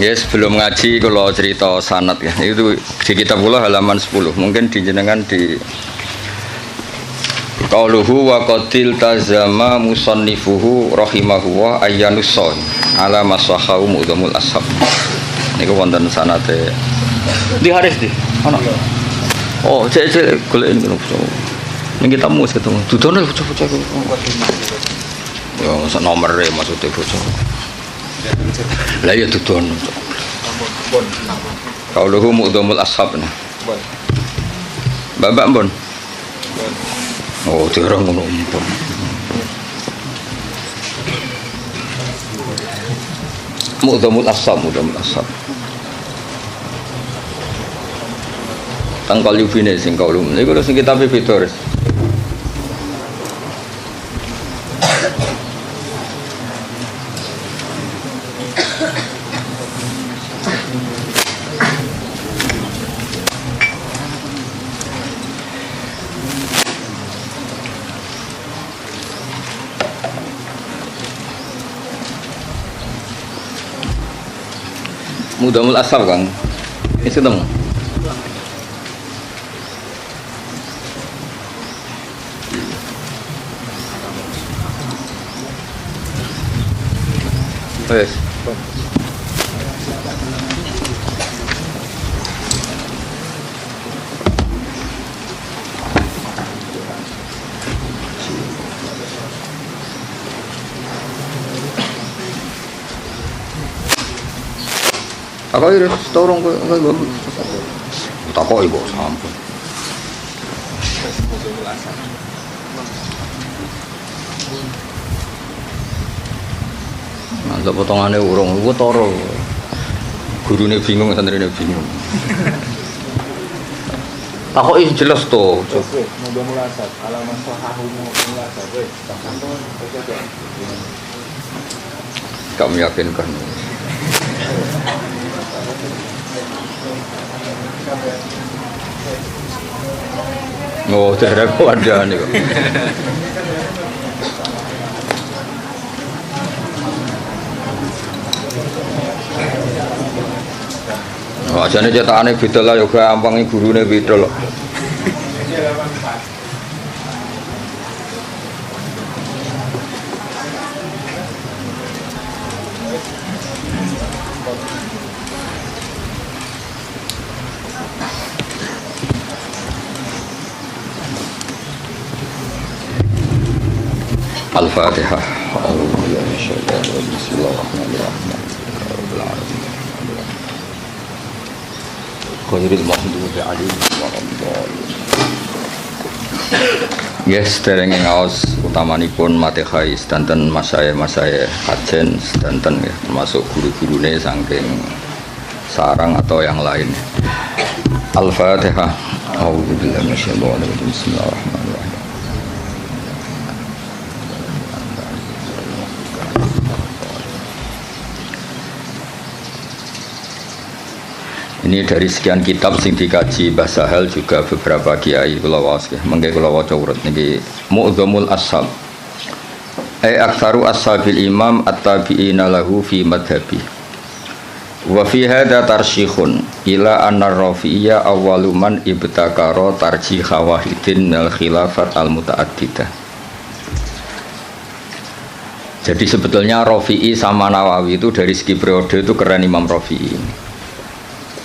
Ya sebelum ngaji kalau cerita sanad ya itu di kitab kula halaman 10 mungkin dijenengan di qauluhu wa qatil tazama musannifuhu rahimahuwa ayyanus son ala masahahu mudamul ashab niku wonten sanate di haris di ana oh cek golek niku ning kita mus ketemu dudone bocah-bocah yo sak nomere maksudnya bocah lah ya dudon qauluhu mudamul ashab Bapak Mbon oh jarang ngono Mbon mudamul ashab tangkal yubine sing kaulum niku sing kitab Fitoris mudamul ashab Kang wis ketemu wes apa itu storong kok takoi kok sampun mantap potongane urung ku toro gurune bingung santrine bingung takoki jelas to mudah mulasat alaman sahahu mulasat wes kamu yakinkan oh daerah kok ada nih kok oh jane cetakane beda lah ya gampang gurune beda lho Al-Fatihah. Bismillahirrahmanirrahim. Qadiril mahdhubi alaihim waladhdallin. Yes, dereng ngaos utamanipun Matihai sedanten masaya kajen sedanten ya, termasuk guru-gurune saking sarang atau yang lain. Al-Fatihah. A'udzubillahi minasyaitonir rajim. Bismillahirrahmanirrahim. Ini dari sekian kitab sing dikaji Mbah Sahal juga beberapa kiai kula waos nggih mengke kula waca urut niki Mu'dhamul Ashab aktsaru ashabil imam at-tabi'ina lahu fi madhhabi wa fi hadza tarsyikhun ila anna rafi'iyya awwalu man ibtakara tarjih wahidin al khilafat al mutaaddidah. Jadi sebetulnya Rafi'i sama Nawawi itu dari segi periode itu keren Imam Rafi'i.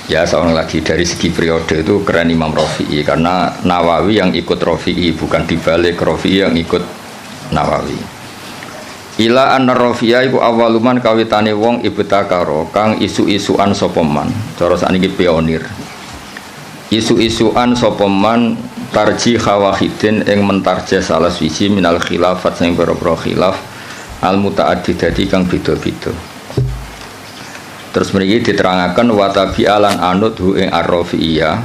Ya seorang lagi dari segi periode itu keren Imam Rafi'i karena Nawawi yang ikut Rafi'i bukan dibalik Rafi'i yang ikut Nawawi. Ila anna Rafi'a iku awaluman kawitane wong ibtakaro kang isu-isuan sapa man. Cara sakniki pionir. Isu-isuan sapa man tarjih wahidin ing mentarjih salah siji minal khilafat sing pira-pira khilaf al mutaaddidati kang beda-beda. Terus mriki diterangkan watabi alan anut hu ing ar-Rafi'iyah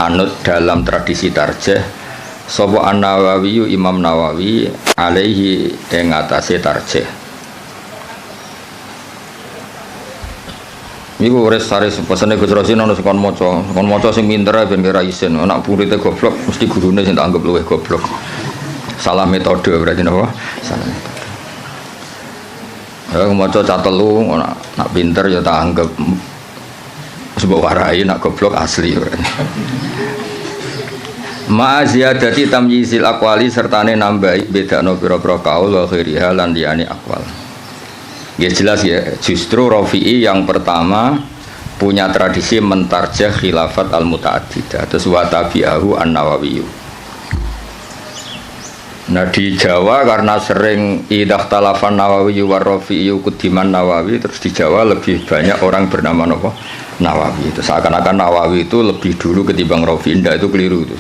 anut dalam tradisi tarjih sapa An-Nawawi Imam Nawawi alaihi ing atase tarjih. Niku wis sare pesene Gus Rasin ana sekon maca sing pinter ben kira isin. Anak muridé goblok mesti gurune sing tak anggap luwih goblok. Salah metode berarti napa? Salah metode. Ya maca cah telu nak pinter ya tak anggap sebab warai nak goblok asli. Ma ziyadati tamyizil aqwali sertane nambahi bedakno pira-pira kaul wa khairiha lan liyane aqwal. Ya jelas ya, justru Rafi'i yang pertama punya tradisi mentarjah khilafat al-muta'addidah, terus wa tabi'ahu an-Nawawi. Nah di Jawa karena sering idah talafan Nawawi wa Rafi'i kudiman Nawawi, terus di Jawa lebih banyak orang bernama Nawawi. Itu seakan-akan Nawawi itu lebih dulu ketimbang Rafi'i. Itu keliru itu.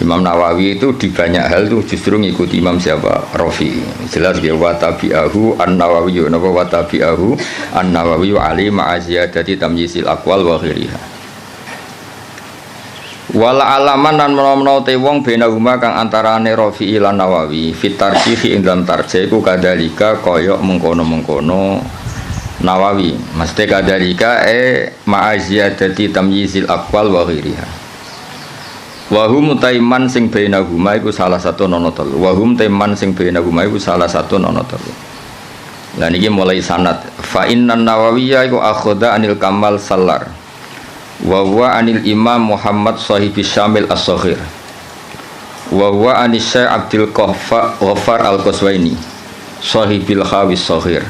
Imam Nawawi itu di banyak hal itu justru ngikuti Imam siapa? Rafi'i. Jelas ya wa tabi'ahu an-Nawawi wa tabi'ahu an-Nawawi ali ma'aziyadati tamyizil aqwal wa ghairiha. Wala alaman lan menawa te wong benahuma kang antarane Rafi'i lan Nawawi fit tarjih ing dalam tarjih iku kadalika kaya mengkono-mengkono Nawawi mesti kadalika ma'aziyadati tamyizil aqwal wa ghairiha. Wa hum taiman sing benahuma iku salah satu nono telu. Wa hum taiman sing benahuma iku salah satu nono telu. Lah niki mulai sanad fa innan Nawawiyya iku akhadha anil Kamal Sallar wa huwa anil Imam Muhammad sahibi Syamil as-Saghir wa huwa anis Syekh Abdul Ghaffar al-Qaswaini sahibil Khawis Saghir.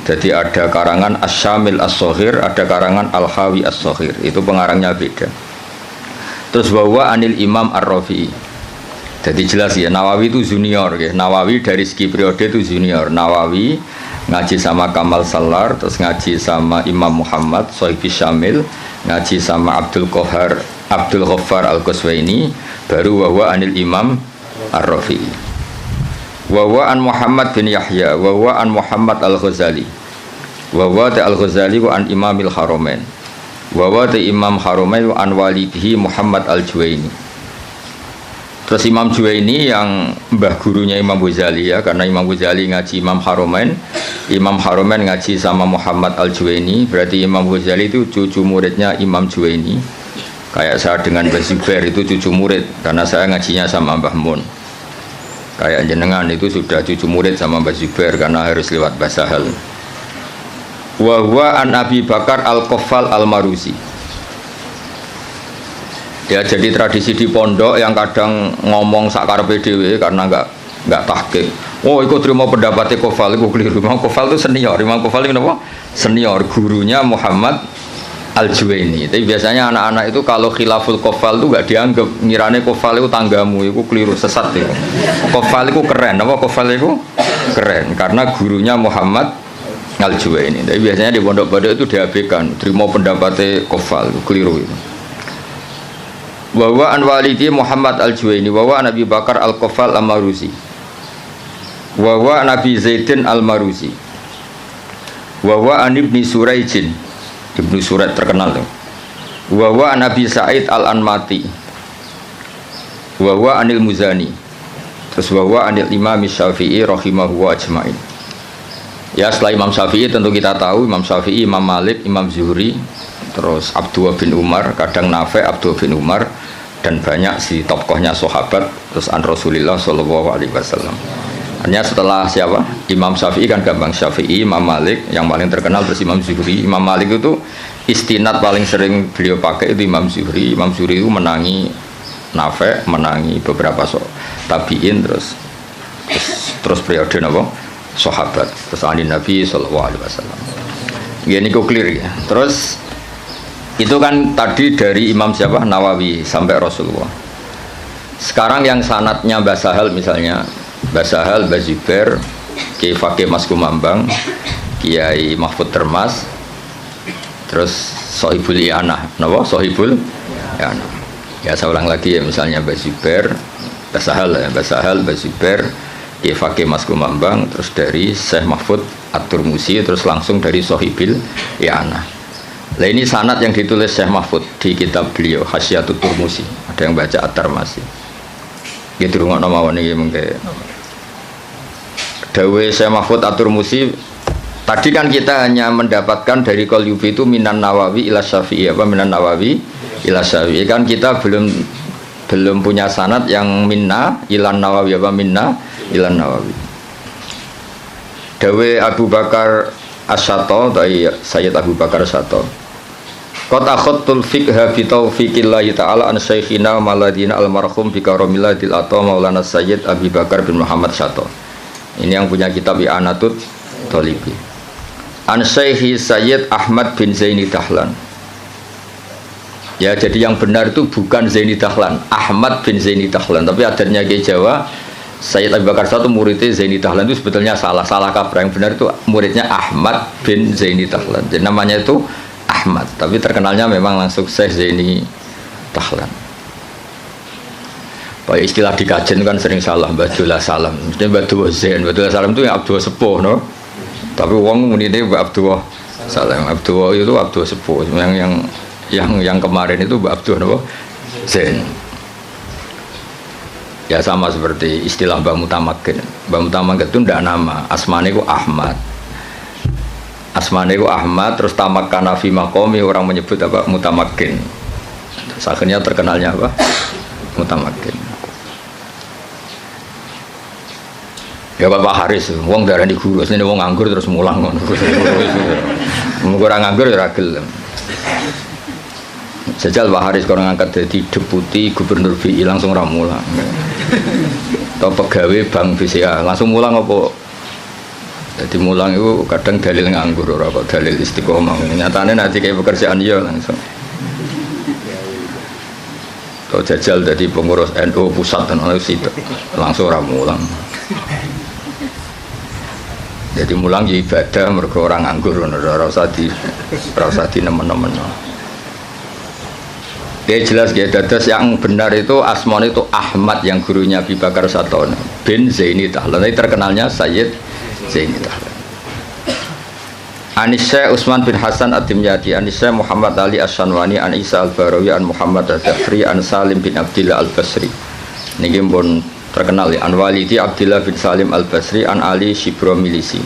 Jadi ada karangan As-Syamil as-Saghir, ada karangan Al-Khawi as-Saghir. Itu pengarangnya beda. Terus wa huwa anil Imam Ar-Rafi'i. Jadi jelas ya Nawawi itu junior ya. Nawawi dari segi periode itu junior. Nawawi ngaji sama Kamal Sallar, terus ngaji sama Imam Muhammad sahibi Syamil, ngaji sama Abdul Ghaffar al-Qaswaini, baru wa anil Imam Ar-Rafi'i. Wa an Muhammad bin Yahya, wa an Muhammad al-Ghazali, wa al-Ghazali wa an Imamil Haramain, wa Imam Haramain wa an walidihi Muhammad al-Juwaini. Terus Imam Juwaini yang mbah gurunya Imam Ghazali ya, karena Imam Ghazali ngaji Imam Haramain, Imam Haramain ngaji sama Muhammad al-Juwaini, berarti Imam Ghazali itu cucu muridnya Imam Juwaini. Kayak saya dengan Mbah Zubair itu cucu murid, karena saya ngajinya sama Mbah Mun. Kayak jenengan itu sudah cucu murid sama Mbah Zubair karena harus lewat Mbah Sahal. Wa huwa an Abi Bakar al-Qaffal al-Maruzi. Ya jadi tradisi di pondok yang kadang ngomong sakarepe dhewe karena enggak tahqiq. Oh, ikut terima pendapatnya Qaffal, itu keliru. Imam Qaffal itu senior. Imam Qaffal itu apa? Senior, gurunya Muhammad Al-Juwaini. Tapi biasanya anak-anak itu kalau khilaful Qaffal itu enggak dianggap, ngirane Qaffal itu tanggamu, itu keliru, sesat itu. Qaffal itu keren, apa Qaffal itu keren karena gurunya Muhammad Al-Juwaini. Tapi biasanya di pondok-pondok itu diabaikan, terima pendapatnya Qaffal, itu keliru itu. Wa an walidi Muhammad Al-Juwaini, wa an Abi Bakar Al-Qaffal Al-Maruzi, wa Nabi Zaidin Al-Maruzi, wa an Ibni Suraijin, Ibnu Surat terkenal tuh, wa Nabi Sa'id Al-Anmati, wa anil Muzani, terus wa anil Imam Syafi'i rahimahu ajmain. Ya setelah Imam Syafi'i tentu kita tahu Imam Syafi'i, Imam Malik, Imam Zuhri, terus Abdullah bin Umar, kadang Nafi' Abdullah bin Umar, dan banyak si tokohnya sahabat, terus an Rasulullah sallallahu alaihi wasallam. Hanya setelah siapa? Imam Syafi'i kan gampang, Syafi'i, Imam Malik yang paling terkenal, terus Imam Zuhri. Imam Malik itu istinad paling sering beliau pakai itu Imam Zuhri. Imam Zuhri itu menangi Nafi', menangi beberapa tabi'in, terus periode apa? Sahabat, terus ani Nabi sallallahu alaihi wasallam. Ini kok clear ya. Terus itu kan tadi dari Imam siapa? Nawawi sampai Rasulullah. Sekarang yang sanadnya Mbah Sahal misalnya, Mbah Sahal, Mbah Zubair, Kiai Fakih Mas Kumambang, Kiai Mahfud Termas, terus Sohibul I'anah, napa? Sohibul I'anah. Ya saya ulang lagi ya, misalnya Mbah Zubair, Mbah Sahal ya, Mbah Sahal, Mbah Zubair, Kiai Fakih Mas Kumambang, terus dari Syekh Mahfud At-Turmusi, terus langsung dari Sohibul I'anah. Nah ini sanad yang ditulis Syekh Mahfud di kitab beliau Hasyiatut Turmusi. Ada yang baca At-Tarmasi. Gitu rungokno mawon iki mengke. Dawe Syekh Mahfud At-Turmusi. Tadi kan kita hanya mendapatkan dari Qalyubi itu minan Nawawi ila Syafi'i, apa minan Nawawi ila Syafi'i. Kan kita belum punya sanad yang minna ilan Nawawi, apa minna ilan Nawawi. Dawe Abu Bakar Asyato dari Sayyid Abu Bakar Asyato. Qad akhadtul fiqha bi taufiqillahi ta'ala an syekhina maladina almarhum bi karamillatil ata Maulana Sayyid Abu Bakar bin Muhammad Asyato. Ini yang punya kitab I'anatul Thalibi. An Syekhi Sayyid Ahmad bin Zaini Dahlan. Ya, jadi yang benar itu bukan Zaini Dahlan, Ahmad bin Zaini Dahlan. Tapi adarnya ke Jawa, Sayyid Abu Bakar satu muridnya Zaini Dahlan itu sebetulnya salah kaprah. Yang benar itu muridnya Ahmad bin Zaini Dahlan. Jadi namanya itu Ahmad, tapi terkenalnya memang langsung Syekh Zaini Dahlan. Pak istilah di kajen kan sering salah, Badullah Salam. Mesti Badullah Zain, Badullah Salam itu yang Abdullah Sepuh, no? Tapi wong muni ini Abdullah Salam. Abdullah itu Abdullah Sepuh. Yang kemarin itu Abdullah Zain. Ya sama seperti istilah Mbak Mutamakin. Mbak Mutamakin itu tidak nama, asmane itu Ahmad. Asmane itu Ahmad, terus tamakkana fi maqami, orang menyebut apa? Mutamakin. Terus akhirnya terkenalnya apa? Mutamakin. Ya Bapak Haris, wong darani guru, ini wong nganggur terus mulang ngono. Ora nganggur ya ora gelem. Sejal Pak Haris kalau ngangkat jadi deputi gubernur BI langsung ra mulang. Atau pegawai bank BCA langsung mulang apa? Jadi mulang itu kadang dalil nganggur ora kok dalil istiqomah. Nyatane nanti kayak pekerjaan ya langsung. Atau jajal jadi pengurus NU pusat dan langsung ra mulang. Jadi mulang ya ibadah mergo orang nganggur ora usah di nemen-nemen. Ya jelas ya, dados yang benar itu asmane itu Ahmad yang gurunya Abu Bakar Satone bin Zaini Dahlan. Terkenalnya Sayyid Zaini Dahlan. Anisya Utsman bin Hasan Ad-Dimyati, Anisya Muhammad Ali Asy-Syanwani, An Isa Al-Barawi, An Muhammad Al-Dhafri, An Salim bin Abdillah Al-Basri. Niki pun terkenal ya, An Walidi Abdillah bin Salim Al-Basri, An Ali Shibro Milisi.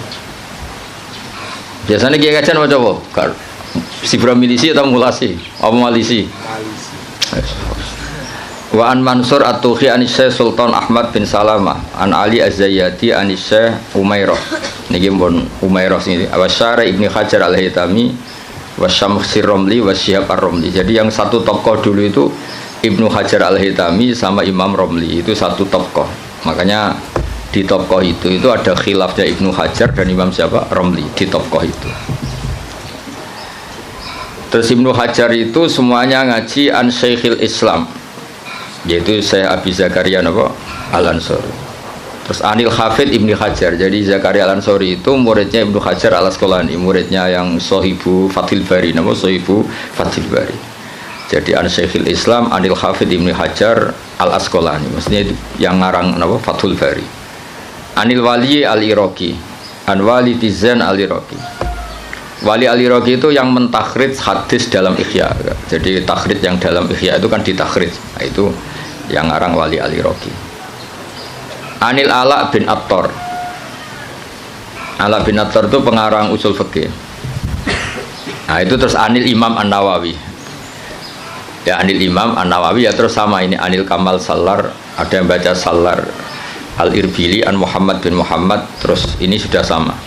Biasanya kiai kajian macam apa? Shibro Milisi atau Mulasi? Apa Malisi? Wa an Mansur At-Tuhi Anisya Sultan Ahmad bin Salamah, An Ali Az-Zayyati Anisya Umairah. Niki pun Umairah sini. Awasyara Ibni Hajar Al-Haytami, Wasyamsir Romli, Wasyihab Ar-Romli. Jadi yang satu tokoh dulu itu Ibnu Hajar Al-Haytami sama Imam Romli, itu satu tokoh. Makanya di tokoh itu ada khilafnya Ibnu Hajar dan Imam siapa? Romli di tokoh itu. Terus Ibnu Hajar itu semuanya ngaji an Syekhil Islam, yaitu Syekh Abi Zakaria Al-Ansori. Terus Anil Hafid Ibnu Hajar. Jadi Zakaria Al-Ansori itu muridnya Ibnu Hajar Al-Asqalani, muridnya yang Sohibu Fathil Bari, Sohibu Fathil Bari. Jadi an Syekhil Islam Anil Hafid Ibnu Hajar Al-Asqalani, maksudnya yang ngarang Fathul Bari. Anil Wali Al-Iraqi, An Wali Tizan Al-Iraqi. Wali Al-Iraqi itu yang mentakhrij hadis dalam Ihya. Jadi takhrij yang dalam Ihya itu kan ditakhrij. Nah, itu yang ngarang Wali Al-Iraqi. Anil Ala bin Attar. Ala bin Attar itu pengarang usul fikih. Nah, itu terus Anil Imam An-Nawawi. Ya Anil Imam An-Nawawi ya, terus sama ini Anil Kamal Salar, ada yang baca Salar Al-Irbili An Muhammad bin Muhammad, terus ini sudah sama.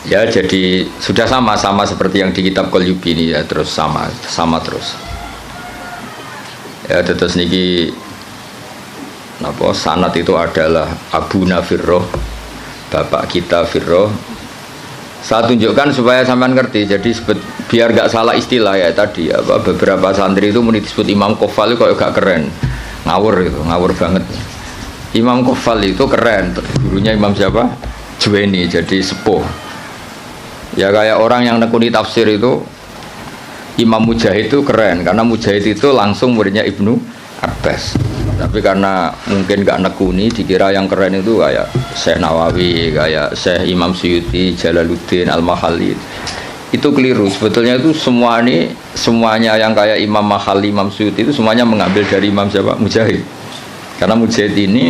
Ya jadi sudah sama seperti yang di kitab Qalyubi ini ya, terus sama terus. Ya terus niki napa sanad itu adalah Abu Nafirroh, bapak kita Firroh. Saya tunjukkan supaya sampean ngerti. Jadi biar gak salah istilah ya tadi apa, beberapa santri itu disebut Imam Qofal itu kok gak keren, ngawur banget. Imam Qofal itu keren, gurunya Imam siapa? Juwaini, jadi sepuh. Ya kayak orang yang nekuni tafsir itu Imam Mujahid itu keren, karena Mujahid itu langsung muridnya Ibnu Abbas. Tapi karena mungkin gak nekuni, dikira yang keren itu kayak Syekh Nawawi, kayak Syekh Imam Suyuti, Jalaluddin Al-Mahalli. Itu keliru. Sebetulnya itu semuanya yang kayak Imam Mahalli, Imam Suyuti itu semuanya mengambil dari Imam siapa? Mujahid. Karena Mujahid ini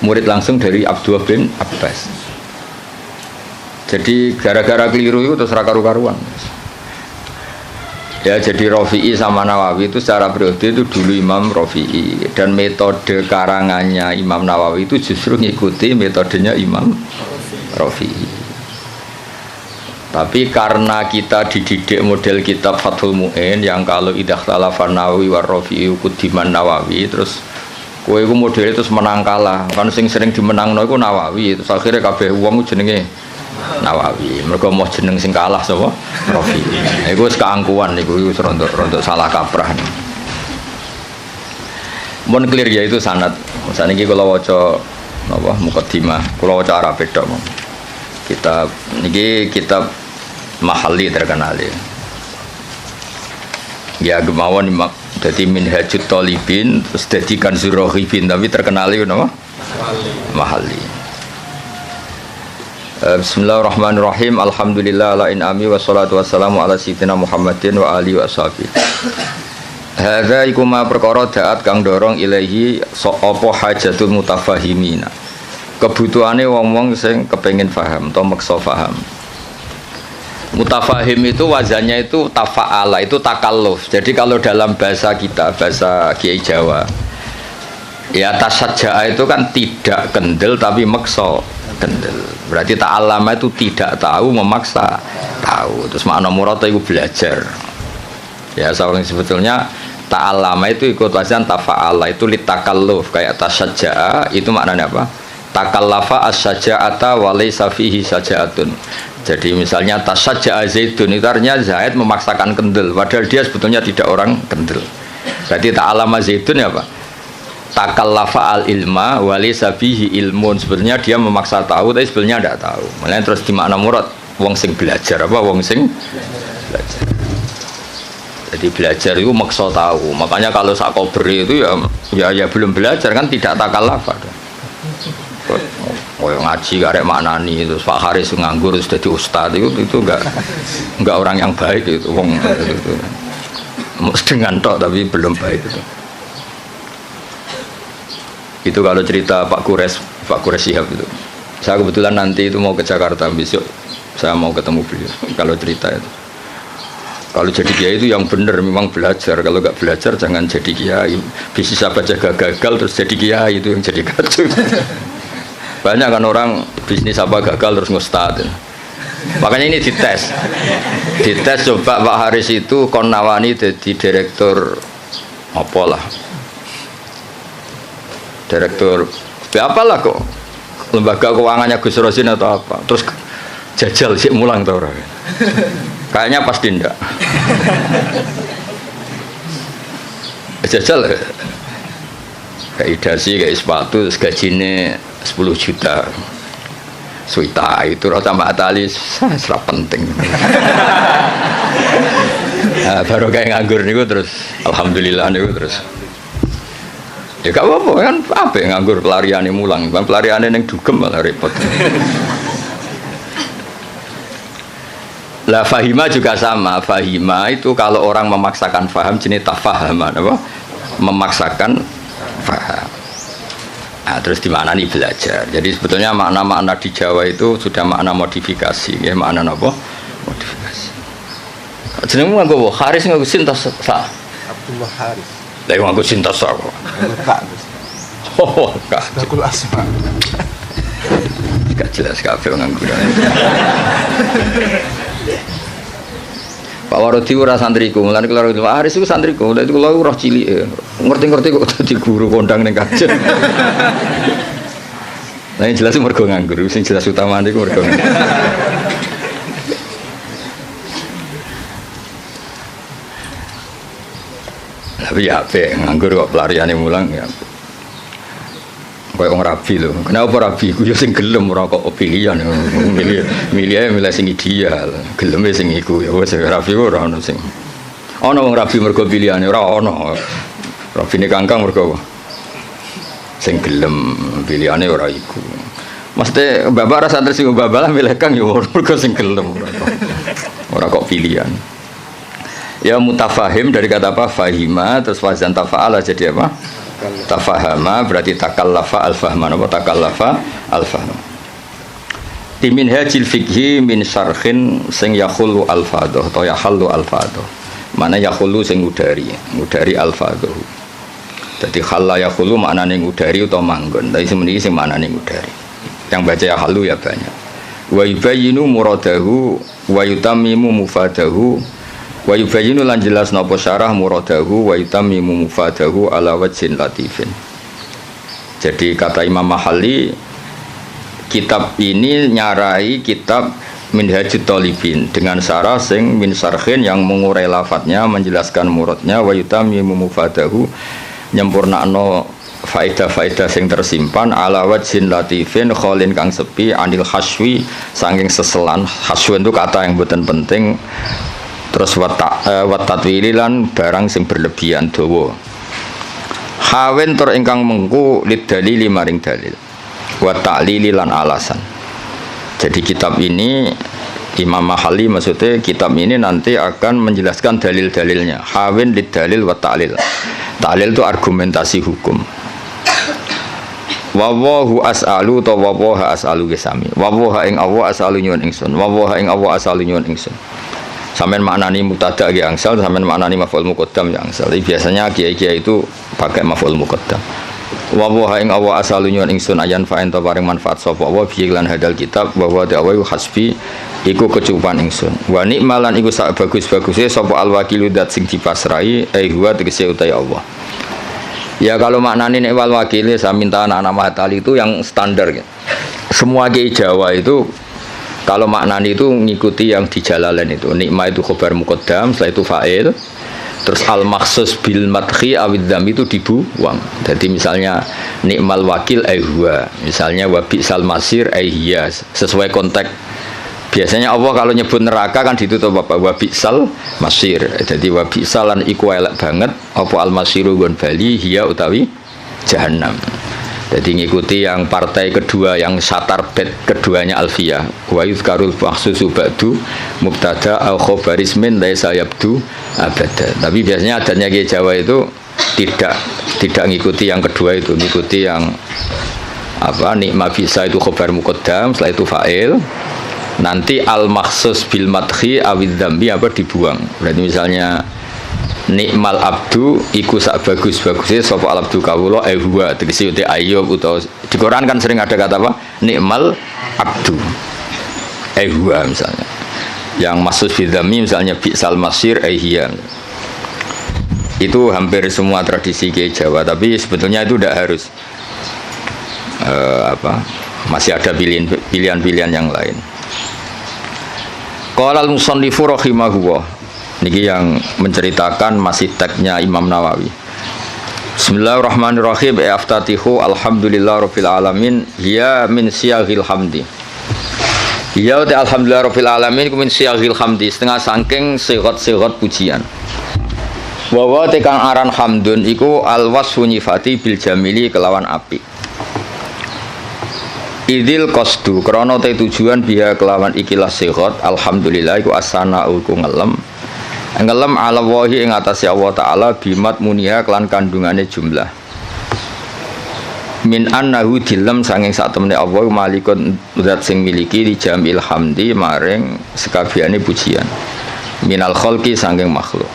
murid langsung dari Abdullah bin Abbas. Jadi gara-gara keliru itu terus karu-karuan. Ya jadi Rafi'i sama Nawawi itu secara periode itu dulu Imam Rafi'i, dan metode karangannya Imam Nawawi itu justru ngikuti metodenya Imam Rafi'i. Tapi karena kita dididik model kitab Fathul Mu'in yang kalau idah talafan Nawawi warrofi'i kudiman Nawawi, terus kowe iku model terus menang kalah. Kan sing sering dimenangno iku Nawawi, terus akhirnya kabeh wong jenenge Nawawi. Mergo mau jeneng sing kalah sapa? Rafi'i. Iku wis keangkuhan niku wis rontok salah kaprah. Mun clear ya itu sanad. Saniki kula waca napa mukaddimah, kula waca Arab tok. Kitab niki kitab Mahalli terkenal ya. Ya gemawon dadi Minhajut Thalibin terus dadi Kanzur Raghibin tapi terkenal itu napa? Mahalli. Bismillahirrahmanirrahim. Alhamdulillah ala in'ami wassalatu wassalamu ala sayyidina Muhammadin wa alihi washabihi. Hadza iku ma perkara daat kang dorong ilahi apa hajatul mutafahimina. Kebutuhane wong-wong sing kepengin paham atau maksa paham. Mutafahim itu wazannya itu tafa'ala, itu takalluf. Jadi kalau dalam bahasa kita, bahasa Kiai Jawa, ya tasajja'a itu kan tidak kendel tapi maksa kendel. Berarti ta'allama itu tidak tahu memaksa tahu. Terus makna murad itu belajar. Ya seorang sebetulnya ta'allama itu ikut wazan tafa'ala itu litakalluf kayak tasajja'a itu maknanya apa? Takallafa as-saja'ata wa laysa fihi saja'atun. Jadi misalnya tasajja'a Zaidun itu artinya Zaid memaksakan kendel padahal dia sebetulnya tidak orang kendel. Berarti ta'allama Zaidun ya apa? Takallafa al-ilma wa laysa fihi ilmun. Sebetulnya dia memaksa tahu tapi sebetulnya tidak tahu. Makanya terus di makna murad wong sing belajar apa? Wong sing belajar. Jadi belajar itu maksa tahu. Makanya kalau sakobri itu ya belum belajar kan tidak takallafa. Oh ngaji karek maknani terus Pak Haris nganggur terus jadi ustad itu enggak orang yang baik itu wong itu. Dengan tok tapi belum baik itu. Itu kalau cerita Pak Kures Shihab itu. Saya kebetulan nanti itu mau ke Jakarta besok. Saya mau ketemu beliau. Kalau cerita itu. Kalau jadi kiai itu yang benar memang belajar. Kalau nggak belajar jangan jadi kiai. Bisnis apa jaga gagal terus jadi kiai itu yang jadi kacau. Banyak kan orang bisnis apa gagal terus ngustad. Makanya ini dites. Dites coba Pak Haris itu kon nawani jadi direktur apalah. Direktur apalah kok. Lembaga keuangannya Gus Rosin atau apa. Terus jajal sih mulang tau orang. Kayaknya pasti enggak. Jajal kayak dasi kayak sepatu terus gajinya 10 juta suita itu rata mbak Atali serap penting. Nah, baru kayak nganggur nih terus alhamdulillah nih terus ya gak apa-apa kan apa yang nganggur pelariannya mulang pelariannya yang dugem malah repot. Lah fahima juga sama. Fahima itu kalau orang memaksakan faham jenis tafahaman apa? Memaksakan faham. Nah, terus di mana nih belajar. Jadi sebetulnya makna-makna di Jawa itu sudah makna modifikasi, ya makna apa? Modifikasi. Jenengmu nganggo Haris nganggo Sintas sa. Abdullah Haris. Lah nganggo Sintas sa kok. Kak. Oh, Kak. Zakul Asma. Gak jelas kabeh nganggo. Pak Warodi ora santriku, mulane kula Haris iku santriku, lha itu kula ora cilik. Ngerti-ngerti kok dadi guru kondang ning kajen. Lah jelas mergo nganggur, sing jelas utamane iku mergo nganggur. Tapi ya apik nganggur kok pelariane mulang ya. Kayak orang rabi loh. Kenapa rabi? Ku yo sing gelem ora kok pilihan. Milih sing ideal. Geleme sing iku ya wis rabi ora ono sing. Ono wong rabi mergo pilihane ora ono. Rabine kangkang mergo sing gelem pilihane ora iku. Mesti bapak rasa santri sing babalah milih kang yo mergo sing gelem ora kok pilihan. Ya mutafahim dari kata apa? Fahima terus wazan tafa'ala jadi apa? Tafahama berarti takallafa al-fahman apa takallafa al-fahm. Di minhajil fikhi min syarhin sing yakhulu al-fadhah atau yahallu al-fadhah. Mana yakhulu sing ngudari al-fadhah. Jadi khalla yakhulu maknane ngudari atau manggon. Tapi semeniki sing maknane ngudari. Yang baca yahallu ya banyak. Wa yubayyinu muradahu wa yutammimu mufadahu wa yubayyinu lan jelas napa syarah muradahu wa yutammimu mufadahu ala wajhin latifin. Jadi kata Imam Mahalli, kitab ini nyarai kitab Minhajut Thalibin dengan syarah sing min syarhin yang mengurai lafadznya, menjelaskan muradnya, wa yutammimu mufadahu nyempurnakno faedah-faedah sing tersimpan ala wajhin latifin kholin kang sepi anil haswi saking seselan. Haswi itu kata yang boten penting. Terus watatwili lan barang sing berlebihan dawa. Hawen tur ingkang mengku lid dalili maring dalil. Wa ta'lili lan alasan. Jadi kitab ini Imam Mahalli maksudnya kitab ini nanti akan menjelaskan dalil-dalilnya. Hawen lid dalil wa ta'lil. Ta'lil itu argumentasi hukum. Wawahu as'alu ta wawaha as'alu gesami. Wawaha ing Allah as'alu nyuwun ingsun. Wawaha ing Allah as'alu nyuwun ingsun. Sampeyan maknani mubtada ge angsal, sampeyan maknani maf'ul muqaddam ya angsal. Biasanya kiai-kiai itu pakai maf'ul muqaddam. Wawaha ing Allah as'alu nyuwun ingsun ayan fa ento paring manfaat sapa wa bi lan hadal kitab wa wa ta'awu hasbi iku kecukupan ingsun. Wa nikmalan iku sak bagus-baguse sapa al-wakilu dat sing dipasrai huwa tegese utai Allah. Ya kalau maknani nek wal wakili saya minta anak-anak Mahatali itu yang standar gitu. Semua kiai Jawa itu kalau maknani itu ngikuti yang di Jalalain itu. Nikmah itu khobar muqaddam, setelah itu fa'il. Terus al-makhsus bil madhi awid dzam itu dibuang. Jadi misalnya nikmal wakil huwa, misalnya wa bi'sal masir hiya, sesuai konteks. Biasanya Allah kalau nyebut neraka kan ditutup apa? Wa bi'sal masir. Jadi wa bi'salan iku elek banget apa al-masiru gon bali hiya utawi jahannam. Jadi ngikuti yang partai kedua yang satar bet keduanya alfiyah. Wa yuzkarul makhsusu ba'du mubtada au khabaris min laisa yabdu abada. Tapi biasanya adanya kiai Jawa itu tidak ngikuti yang kedua itu, ngikuti yang apa? Nikma bisa itu khabar muqaddam, setelah itu fa'il. Nanti al-makhsus bil madhi awid dzambi apa dibuang. Berarti misalnya nikmal abdu iku sak bagus-bagusnya sapa al-abdu kawula huwa tegese uti ayyub utawa di Quran kan sering ada kata apa? Nikmal abdu huwa misalnya. Yang maksud bidzammi misalnya bi'sal masir hiya. Itu hampir semua tradisi kiai Jawa, tapi sebetulnya itu tidak harus masih ada pilihan-pilihan yang lain. Qala al-musannifu rahimahullah. Niki yang menceritakan masih tagnya Imam Nawawi. Bismillahirrahmanirrahim. Aftatihu alhamdulillah rabbil alamin. Ya min siyaghil hamdi. Ya ta alhamdulillah rabbil alamin ku min siyaghil hamdi, setengah saking sigat-sigat pujian. Wa wa tekang aran hamdun iku alwasfu nyifati bil jamili kelawan apik. Idil qasdu krana te tujuan biha kelawan ikilah sigat alhamdulillah iku asana uku ngelem ala wahi ing atase Allah taala bimat muniha kelan kandungane jumlah min annahu dilem sanging sak temene Allah malikun zat sing miliki di jamil hamdi maring sekabehane pujian minal khalqi sanging makhluk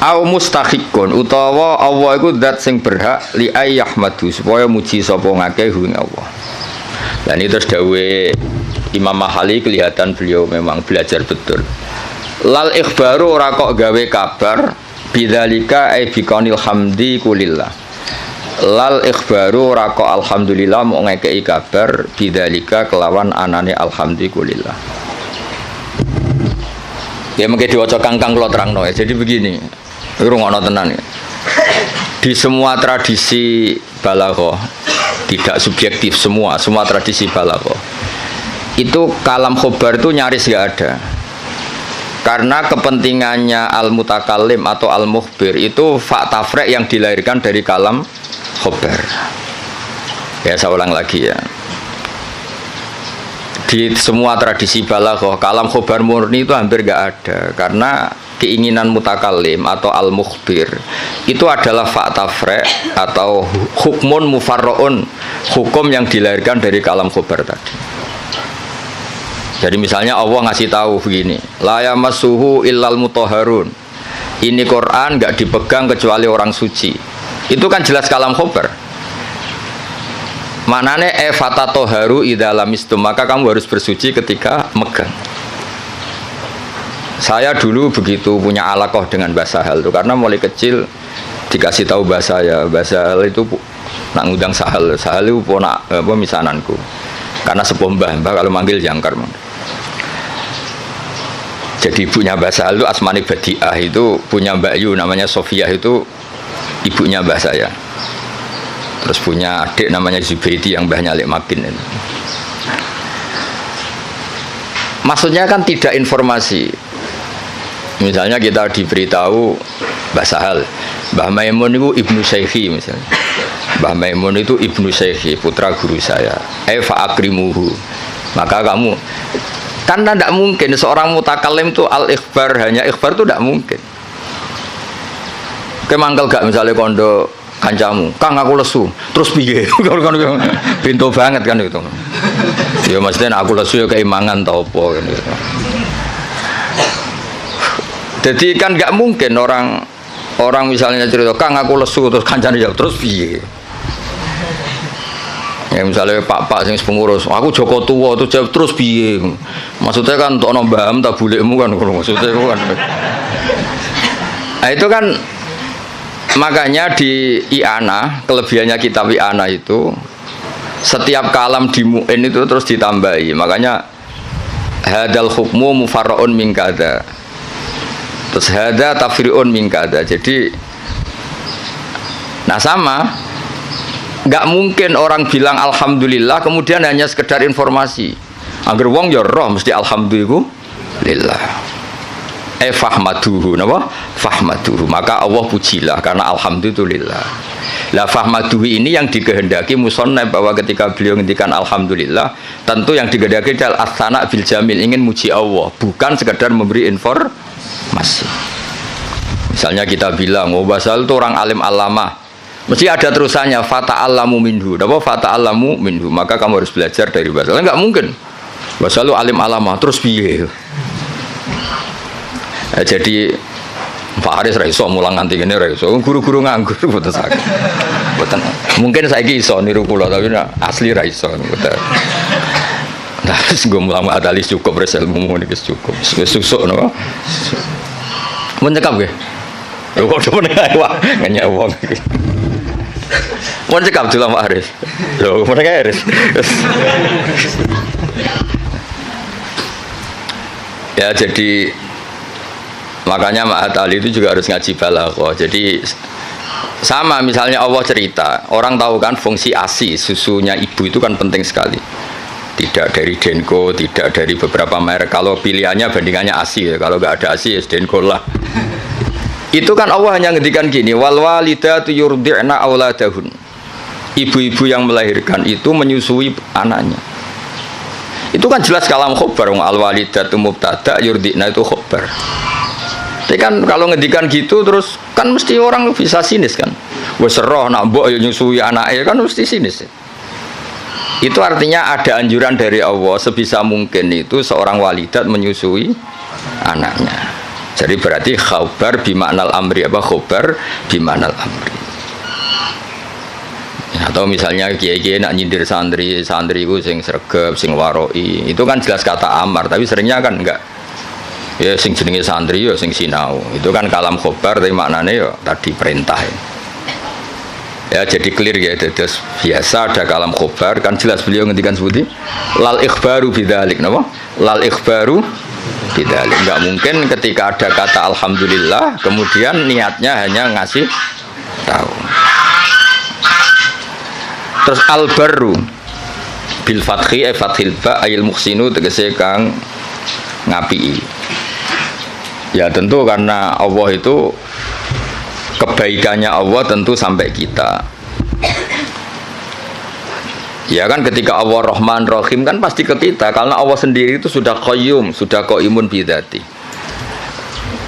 au mustahiqun utawa Allah iku zat sing berhak li ayyahmadu supaya muji sapa ngakeh ing Allah. Dan itu terus dawuhe Imam Mahalli kelihatan beliau memang belajar betul. Lal ikhbaru ora kok gawe kabar bidzalika ai biqanil hamdi kulillah. Lal ikhbaru ora kok alhamdulillah mau ngekeki kabar bidzalika kelawan anane alhamdi kulillah. Ya mengke diwaca kangkang kula terangno. Jadi begini. Rungokno tenan ya. Di semua tradisi balaghah tidak subjektif semua tradisi balaghah itu kalam khobar itu nyaris nggak ada karena kepentingannya al-mutakallim atau al-mukhbir itu fakta frek yang dilahirkan dari kalam khobar. Ya saya ulang lagi ya, di semua tradisi balaghah kalam khobar murni itu hampir nggak ada karena keinginan mutakallim atau al-mukhbir itu adalah fakta frek atau hukmun mufarro'un, hukum yang dilahirkan dari kalam khobar tadi. Jadi misalnya Allah ngasih tahu begini, la yamassuhu illal mutahharun, ini Quran nggak dipegang kecuali orang suci, itu kan jelas kalam khobar. Manane fatatoharu idza lamistum, maka kamu harus bersuci ketika megang. Saya dulu begitu punya alaqah dengan Mbah Sahal itu karena mulai kecil dikasih tahu Mbah Sahal itu nak ngundang Sahal itu ponak apa misananku. Karena sepuh Mbah kalau manggil jangkar. Jadi ibunya Mbah Sahal itu Asmani Badiah, itu punya Mbak Yu namanya Sofia, itu ibunya Mbah saya. Terus punya adik namanya Zubaidi yang Mbahnya Alik Makin itu. Maksudnya kan tidak informasi. Misalnya kita diberitahu Mbah Sahal, Mbah Maimun itu ibnu Syekhi misalnya. Mbah Maimun itu ibnu Syekhi, putra guru saya. Fa'akrimuhu. Maka kamu, karena tidak mungkin seorang mutakalim itu al-ikhbar, hanya ikhbar itu tidak mungkin. Kemangkel gak misalnya kondo kancamu, Kang aku lesu, terus piye? Pintu banget kan itu. Ya maksudnya aku lesu ya keimangan tau apa kan gitu. Jadi kan nggak mungkin orang misalnya cerita, Kang aku lesu, terus kancane jawab terus piye? Ya misalnya pak sing pengurus, aku Joko Tua tuh jawab terus piye? Maksudnya kan untuk nombam tak bulekmu kan maksudnya kan. Nah itu kan makanya di I'anah, kelebihannya kitab I'anah itu setiap kalam di mu'in itu terus ditambahi. Makanya hadal hukmu mufarra'un min kada, terus hada tafri'un min kada. Jadi nah sama, nggak mungkin orang bilang alhamdulillah kemudian hanya sekedar informasi. Agar wong ya roh mesti alhamdulillah. Fahmaduhu, napa? Fahmaduhu. Maka Allah pujilah karena alhamdulillah. Lah fahmaduhu ini yang dikehendaki musannaf bahwa ketika beliau ngendikan alhamdulillah, tentu yang dikehendaki adalah as-sana bil jamil, ingin muji Allah, bukan sekedar memberi informasi. Misalnya kita bilang, oh Basal itu orang alim alamah, mesti ada terusannya fata'allamu minhu. Napa fata'allamu minhu? Maka kamu harus belajar dari Basal. Enggak mungkin. Basal itu alim alamah terus piye? Jadi Pak Haris raiso mulang nganti kene raiso, guru-guru nganggur boten saged. Boten. Mungkin saiki iso niru kula tapi asli raiso boten. Nah, wis nggo mulang adalis cukup res ilmu niki cukup. Wis susuk napa? Mun cekap nggih. Lho kok meneng ae wae ngenyek wong iki. Mun cekap dulu Pak Haris. Lho meneng ae Haris. Ya jadi makanya Ma'at Ali itu juga harus ngaji balaghah. Jadi sama misalnya Allah cerita, orang tahu kan fungsi ASI, susunya ibu itu kan penting sekali. Tidak dari Denko, tidak dari beberapa merek. Kalau pilihannya bandingannya ASI ya. Kalau nggak ada ASI ya Denko lah. Itu kan Allah hanya ngendikan gini, wal walidatu yurdi'na auladahun. Ibu-ibu yang melahirkan itu menyusui anaknya. Itu kan jelas kalam khobar, al walidatu mubtada, yurdi'na itu khobar. Tapi kan kalau ngendikan gitu terus kan mesti orang bisa sinis kan. Wes roh nak mbok yo nyusui anake kan mesti sinis. Itu artinya ada anjuran dari Allah sebisa mungkin itu seorang walidat menyusui anaknya. Jadi berarti khabar bimaknal amri, apa khabar bimaknal amri. Atau misalnya kiai-kiai nak nyindir santri itu sing sregep, sing waroi, itu kan jelas kata amar, tapi seringnya kan enggak. Ya sing jenenge santri ya sing sinau. Itu kan kalam khobar tapi maknanya ya tadi perintah. Ya jadi clear ya, terus biasa ada kalam khobar kan jelas beliau ngendikan seperti lal ikhbaru bidzalik, napa? Lal ikhbaru bidzalik. Enggak mungkin ketika ada kata alhamdulillah kemudian niatnya hanya ngasih tahu. Terus albaru bil fathi fathil ba ayil muhsinu tegese kang ngapi. Ya tentu karena Allah itu kebaikannya Allah tentu sampai kita. Ya kan ketika Allah Rahman Rahim kan pasti ke kita karena Allah sendiri itu sudah qayyum, sudah qaimun bidzati.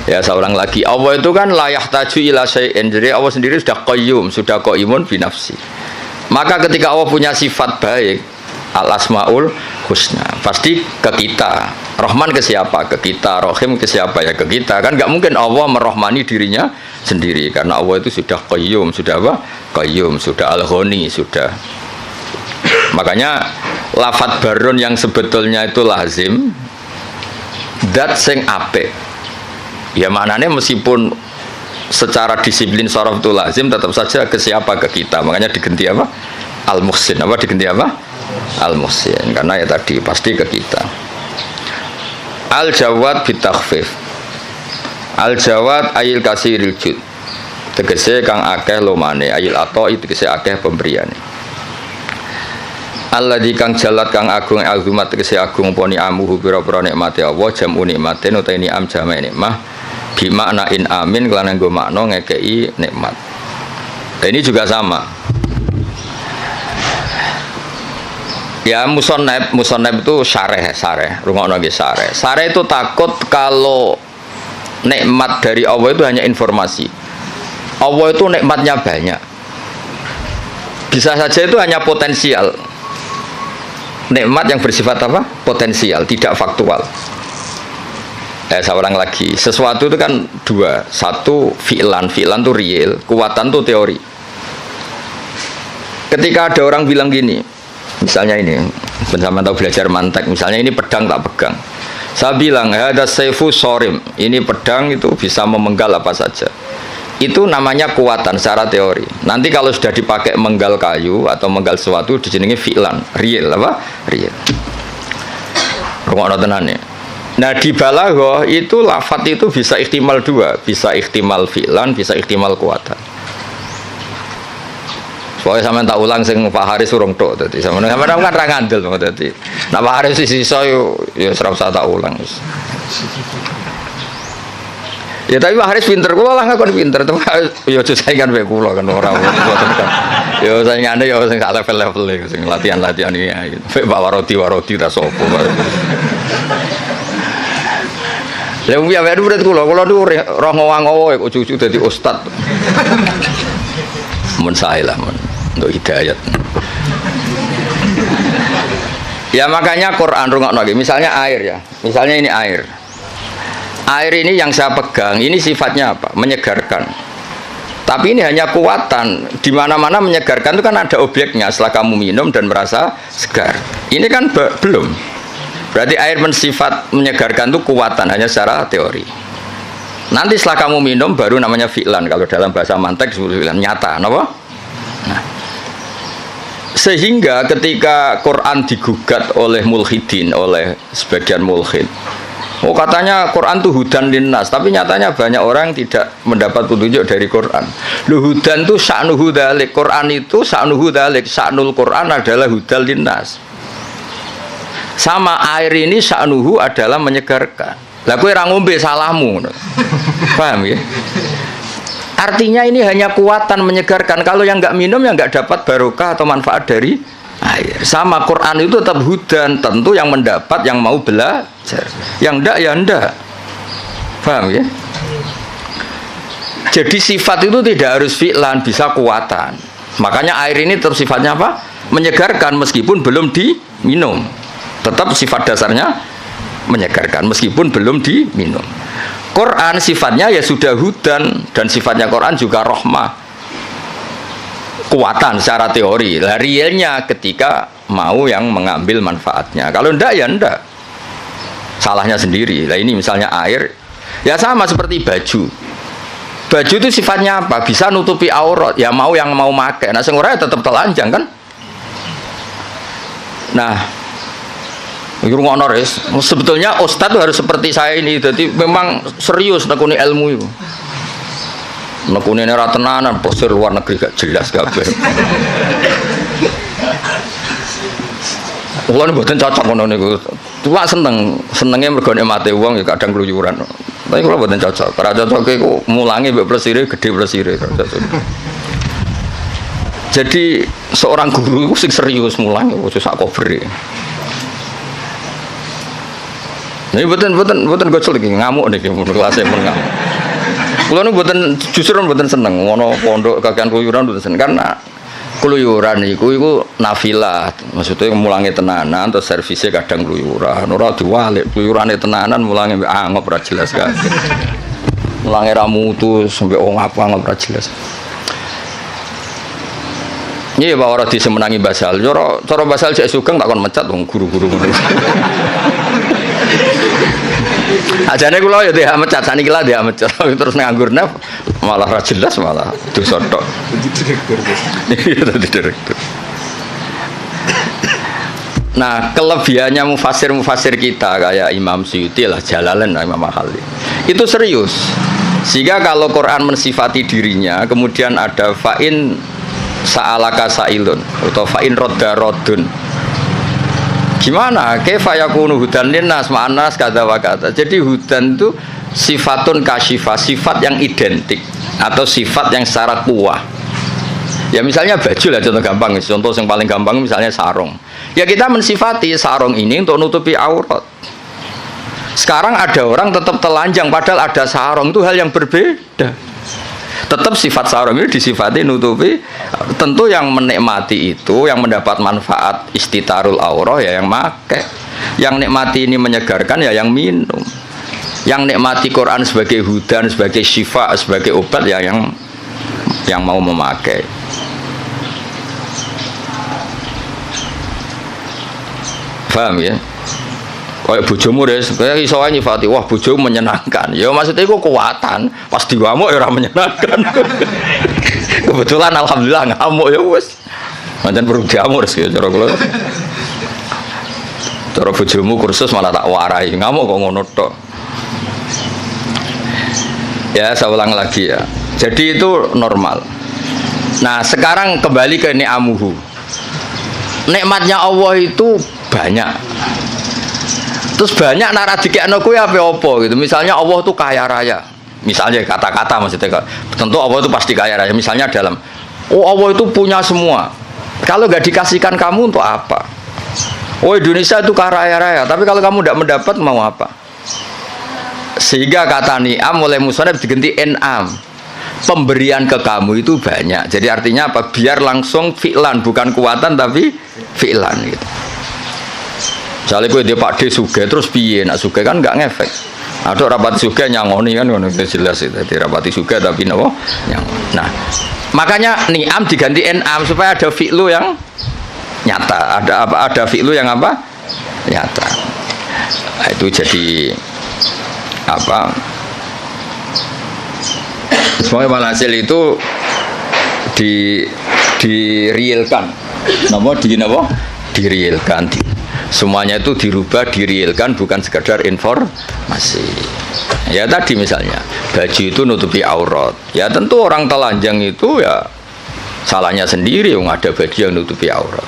Ya seorang lagi Allah itu kan la yahtaju ila syai'in. Jadi Allah sendiri sudah qayyum, sudah qaimun bi nafsi. Maka ketika Allah punya sifat baik, al-asmaul husna, pasti ke kita. Rahman ke siapa? Ke kita. Rahim ke siapa? Ya ke kita. Kan nggak mungkin Allah merahmani dirinya sendiri karena Allah itu sudah qayyum, sudah apa? Qayyum, sudah al-ghani, sudah. Makanya lafadz barun yang sebetulnya itu lazim dat sing apik. Ya maknanya meskipun secara disiplin sorof itu lazim, tetap saja ke siapa? Ke kita. Makanya diganti apa? Al-Muhsin. Apa diganti apa? Al-Muhsin. Karena ya tadi pasti ke kita. Al-Jawad bitakhfif. Al-Jawad ayil kasiril jud. Tegese kang akeh lomane, ayil atoi tegese akeh pemberiane. Alladzi kang jalat kang agung azumat tegese agung poni amuhu pira-pira nikmate Allah jamu nikmatin utawa ni'am jame nikmah bimakna in amin kelana nggo makna ngekei nikmat. Dan ini juga sama. Ya musannaf itu syareh, rungokno nggih syareh. Syareh itu takut kalau nikmat dari Allah itu hanya informasi. Allah itu nikmatnya banyak. Bisa saja itu hanya potensial. Nikmat yang bersifat apa? Potensial, tidak faktual. Saya ulang lagi. Sesuatu itu kan dua. Satu fi'lan itu real, kekuatan itu teori. Ketika ada orang bilang gini, misalnya ini, bersama tahu belajar mantek, misalnya ini pedang tak pegang. Saya bilang, ada saifu sorim. Ini pedang itu bisa memenggal apa saja. Itu namanya kekuatan secara teori. Nanti kalau sudah dipakai menggal kayu atau menggal sesuatu dijenengi fi'lan, real apa? Real. Rungokno tenan ya. Nah di balaghah itu lafadz itu bisa ihtimal dua, bisa ihtimal fi'lan, bisa ihtimal kekuatan. Soalnya sampean tak ulang sing Pak Haris urung tok dadi sampean kan ra ngandel dadi. Nah Pak Haris sisa yo ora usah tak ulang wis. Ya tapi Pak Haris pinter, kula lah ngakon pinter, tapi ya aja saingan wae kula kan ora mboten kan. Ya saingane ya sing sak level-level sing latihan-latihan iki. Pak Warodi ta sapa. Lah wong piye murid kula niku roh ngowang-ngowo kok cucu dadi ustad. Mun sae lah mun untuk hidayat. Ya makanya Quran rungokno iki, misalnya air ya. Misalnya ini air. Air ini yang saya pegang, ini sifatnya apa? Menyegarkan. Tapi ini hanya kekuatan. Di mana-mana menyegarkan itu kan ada objeknya. Setelah kamu minum dan merasa segar. Ini kan belum. Berarti air bersifat menyegarkan itu kekuatan hanya secara teori. Nanti setelah kamu minum baru namanya fi'lan. Kalau dalam bahasa mantek fi'lan nyata, kenapa? Nah. Sehingga ketika Quran digugat oleh mulhidin, oleh sebagian mulhid. Oh katanya Quran itu hudan linnas, tapi nyatanya banyak orang tidak mendapat petunjuk dari Quran. Lu hudan itu sa'nuhu dzalik, Quran itu sa'nuhu dzalik, sa'nul Quran adalah hudal linnas. Sama air ini sa'nuhu adalah menyegarkan. Lah kowe ra ngombe salahmu. Paham ya? Artinya ini hanya kekuatan menyegarkan. Kalau yang enggak minum ya enggak dapat barokah atau manfaat dari air. Sama Quran itu tetap hudan, tentu yang mendapat yang mau belajar. Yang enggak ya enggak. Paham ya? Jadi sifat itu tidak harus fi'lan, bisa kekuatan. Makanya air ini tetap sifatnya apa? Menyegarkan meskipun belum diminum. Tetap sifat dasarnya menyegarkan meskipun belum diminum. Quran sifatnya ya sudah hudan, dan sifatnya Quran juga rahmah. Kuatan secara teori. Lah realnya ketika mau yang mengambil manfaatnya. Kalau ndak ya ndak. Salahnya sendiri. Lah ini misalnya air, ya sama seperti baju. Baju itu sifatnya apa? Bisa nutupi aurat. Ya mau yang mau pakai. Nah sing ora tetap telanjang kan? Nah, ngono res. Sebetulnya ustaz itu harus seperti saya ini. Jadi memang serius nekuni ilmu itu. Nekune ora tenanan, posir luar negeri gak jelas kabeh. Kulo mboten cocok ngono niku. Cuma senenge mergo mate wong ya kadang kluyuran. Tapi kulo mboten cocok. Ora cocoke iku mulange mbek plesire gede plesire. Jadi seorang guru itu sing serius mulang ojo sak kober. Ini mboten gocol iki ngamuk niki kelas pun ngamuk. Kulo nu mboten justru mboten seneng ngono pondok kakean keluyuran mboten seneng karena keluyuran iku nafilah, maksudnya mulange tenanan terus servisnya kadang keluyuran ora diwalik keluyurane tenanan mulange angop ora jelas kabeh. Mulange ra mutu sampai wong apa ora jelas. Iya Pak ora disemenangi basal. Cara basal cek sugeng tak kon mecat wong guru-guru ngono. Ajane kula ya dia mecat saniki lah dia mecat terus nganggur naf malah ra jelas malah dosa tok. Direktur. Iya tadi direktur. Nah, kelebihannya mufasir kita kayak Imam Suyuti lah, Jalalain, Imam Al-Khalil. Itu serius. Sehingga kalau Quran mensifati dirinya, kemudian ada fa'in sa'alaka sa'ilun atau fa'in rodda rodun. Gimana? Kaifa yakunu hudan linnas ma'anas kata wa kata. Jadi hudan itu sifatun kasyifah, sifat yang identik atau sifat yang secara kuah. Ya misalnya baju lah contoh gampang, contoh yang paling gampang misalnya sarung. Ya kita mensifati sarung ini untuk nutupi aurat. Sekarang ada orang tetap telanjang padahal ada sarung, itu hal yang berbeda. Tetap sifat sarung ini disifati nutupi. Tentu yang menikmati itu, yang mendapat manfaat istitarul aurah ya yang make. Yang nikmati ini menyegarkan ya yang minum. Yang nikmati Quran sebagai hudan, sebagai syifa, sebagai obat ya yang mau memakai. Paham ya? Kayak bojomu deh, kayak iso ae nyifati, wah bojomu menyenangkan. Ya maksudnya itu kekuatan, pas diwamuk ya ora menyenangkan. Kebetulan alhamdulillah ngamuk ya wis. Pancen perlu diamuk ya cara kula. Cara bojomu kursus malah tak warai, ngamuk kok ngono tok. Ya, saya ulang lagi ya. Jadi itu normal. Nah, sekarang kembali ke ni'amuhu. Nikmatnya Allah itu banyak. Terus banyak nara dikekno kuwi apa gitu. Misalnya Allah itu kaya raya. Misalnya kata-kata maksudnya tentu Allah itu pasti kaya raya. Misalnya dalam Allah itu punya semua. Kalau nggak dikasihkan kamu untuk apa? Indonesia itu kaya raya, tapi kalau kamu tidak mendapat mau apa? Sehingga kata ni'am oleh musannaf diganti en'am. Pemberian ke kamu itu banyak. Jadi artinya apa? Biar langsung fi'lan, bukan kuatan tapi fi'lan gitu. Misalnya gue dia Pak D suge terus piye, nak suge kan nggak ngefek. Ada rapat suge nyangoni kan, jelas itu. Jadi rapati suge tapi nopo nyangoni. Nah, makanya ni'am diganti en'am supaya ada fi'lu yang nyata. Ada apa? Ada fi'lu yang apa? Nyata. Nah, itu jadi apa? Semuanya walhasil itu direalkan. Direalkan. Semuanya itu dirubah, direalkan, bukan sekedar informasi. Ya tadi misalnya baju itu nutupi aurat. Ya tentu orang telanjang itu ya salahnya sendiri, yang ada baju yang nutupi aurat.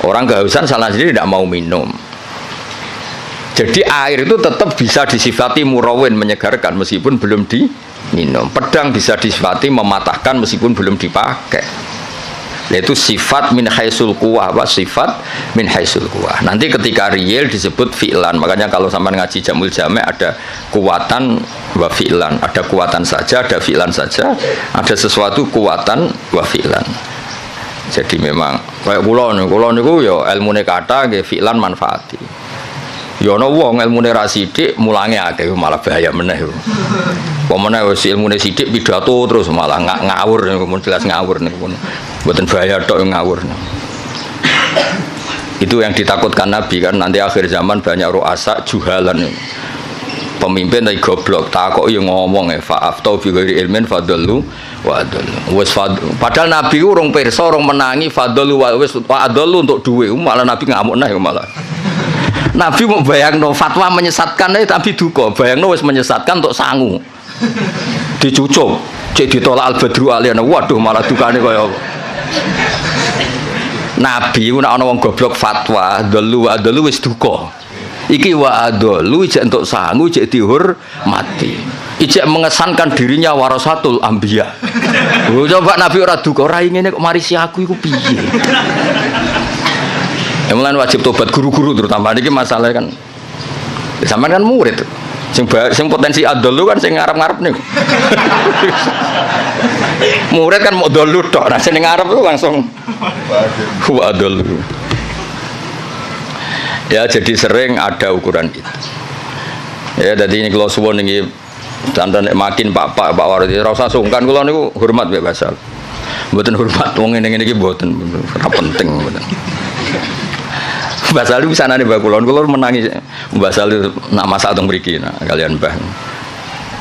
Orang kehausan salah sendiri, tidak mau minum. Jadi air itu tetap bisa disifati murawin, menyegarkan meskipun belum diminum. Pedang bisa disifati mematahkan meskipun belum dipakai. Yaitu sifat min haisul quwah, sifat min haisul quwah. Nanti ketika real disebut fi'lan. Makanya kalau sampai ngaji Jamul Jami' ada kuwatan wa fi'lan, ada kuwatan saja, ada fi'lan saja, ada sesuatu kuwatan wa fi'lan. Jadi memang kayak kula niku ya ilmune kata nggih fi'lan manfaati. Ya ana wong ilmune ra sithik mulange akeh malah bahaya meneh. Pemene wis ilmune sithik pidato terus malah ngawur niku jelas ngawur niku. Mboten bahaya tok ngawur. Itu yang ditakutkan Nabi kan nanti akhir zaman banyak ru'asa juhalan. Pemimpin tapi goblok takok yo ngomong fa'aftau bi ghairi ilmin fadallu wa adallu. Wis padahal Nabi urung pirsa urung menangi fadallu wa wis adallu untuk duwe malah Nabi ngamuk nah malah. Nabi mau bayangno fatwa menyesatkan tapi duka, bayangno wis menyesatkan untuk sangu. Dicucuk, cek ditolak al-badru aliyana. Waduh malah dukane kaya apa. Nabi nek ana wong goblok fatwa, dalu wis duka. Iki wa adalu ijek entuk sangu, ijek dihormati. Ijek mengesankan dirinya warasatul anbiya. Oh, coba Nabi ora duka, ora ngene kok marisi aku iku piye. Mulane wajib tobat guru-guru terutama niki masalah kan. Sampeyan kan murid. Sing potensi adol kan sing ngarep-ngarep niku. Murid kan mau dolu tok, nah sing ngarep itu langsung adol. Ya jadi sering ada ukuran itu. Ya jadi ini kalau suwun niki dandan makin Pak Wardi ora usah sungkan kula niku hormat mbek Basal. Mboten hormat wong ngene-ngene iki mboten ora penting mboten. Mbah Sali pisanane Mbah kula menangi Mbah Sali nak masak teng mriki nah kalian Mbah.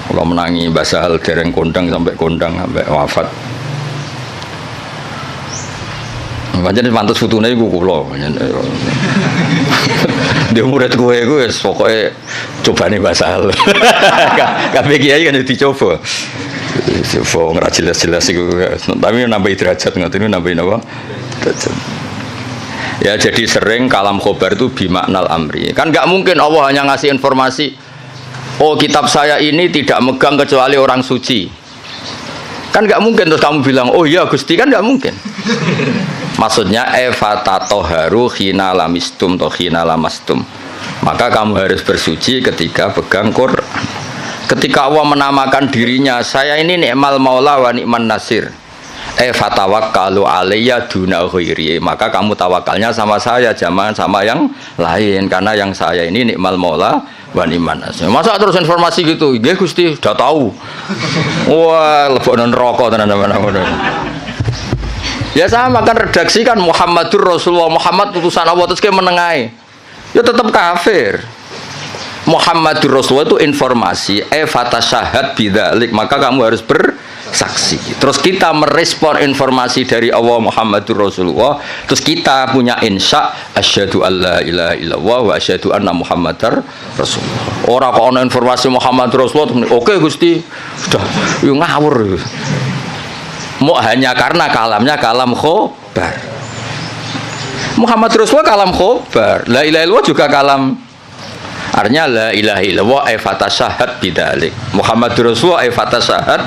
Kula menangi Mbah Sal dereng kondang sampai wafat. Pancen pantes futune iku kula. Dia murid kowe iku wis pokoke cobane Mbah Sal. Kabeh kiai kan dicoba. Coba ora jelas-jelas iku. Tapi nambah derajat ngoten nambah napa? Derajat. Ya jadi sering kalam khobar itu bimaknal amri. Kan nggak mungkin Allah hanya ngasih informasi, oh kitab saya ini tidak megang kecuali orang suci. Kan nggak mungkin terus kamu bilang, oh iya Gusti, kan nggak mungkin. Maksudnya efatatoharu khina lamistum toh khina lamastum. Maka kamu harus bersuci ketika pegang Quran. Ketika Allah menamakan dirinya, saya ini ni'mal maula wa ni'man nasir. Fatawakkalu alayya duna ghairi, maka kamu tawakalnya sama saya, jangan sama yang lain, karena yang saya ini nikmal maula wa ni'man nasir. Masa terus informasi gitu, nggih Gusti, sudah tahu. Wah, lebokno neraka tenan-tenan. Ya sama kan redaksi kan Muhammadur Rasulullah, Muhammad utusan Allah terus ke menengahi. Ya tetap kafir. Muhammadur Rasulullah itu informasi, fatasyahat bidzalik, maka kamu harus bersaksi. Terus kita merespon informasi dari Allah Muhammadur Rasulullah, terus kita punya insya asyhadu alla ilaha illallah wa asyhadu anna Muhammadar Rasulullah. Orang kok ana informasi Muhammadur Rasulullah, oke Gusti, sudah yo ngawur. Mau hanya karena kalamnya kalam khobar. Muhammad Rasulullah kalam khobar, la ilaha illallah juga kalam. Artinya la ilaha illallah fatasyahat bidzalik. Muhammad Rasulullah fatasyahat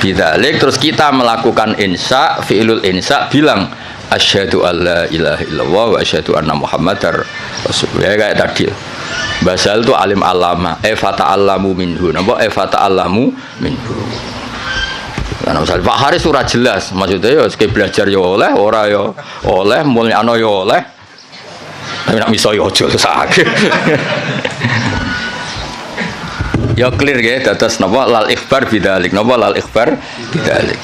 bidzalik. Terus kita melakukan insya, fi'lul insya bilang asyhadu alla ilaha illallah wa asyhadu anna Muhammadar Rasulullah. Kayak tadi. Basal itu alim alama, fata'allamu minhu. Napa fata'allamu minhu. Karena misalnya Pak Haris ora jelas, maksudnya ya sekali belajar ya oleh, ora ya oleh, mulyano ya oleh, tapi nak miso ya ojo sakit. Ya clear ya, dados napa lal ikhbar bidzalik, napa lal ikhbar bidzalik.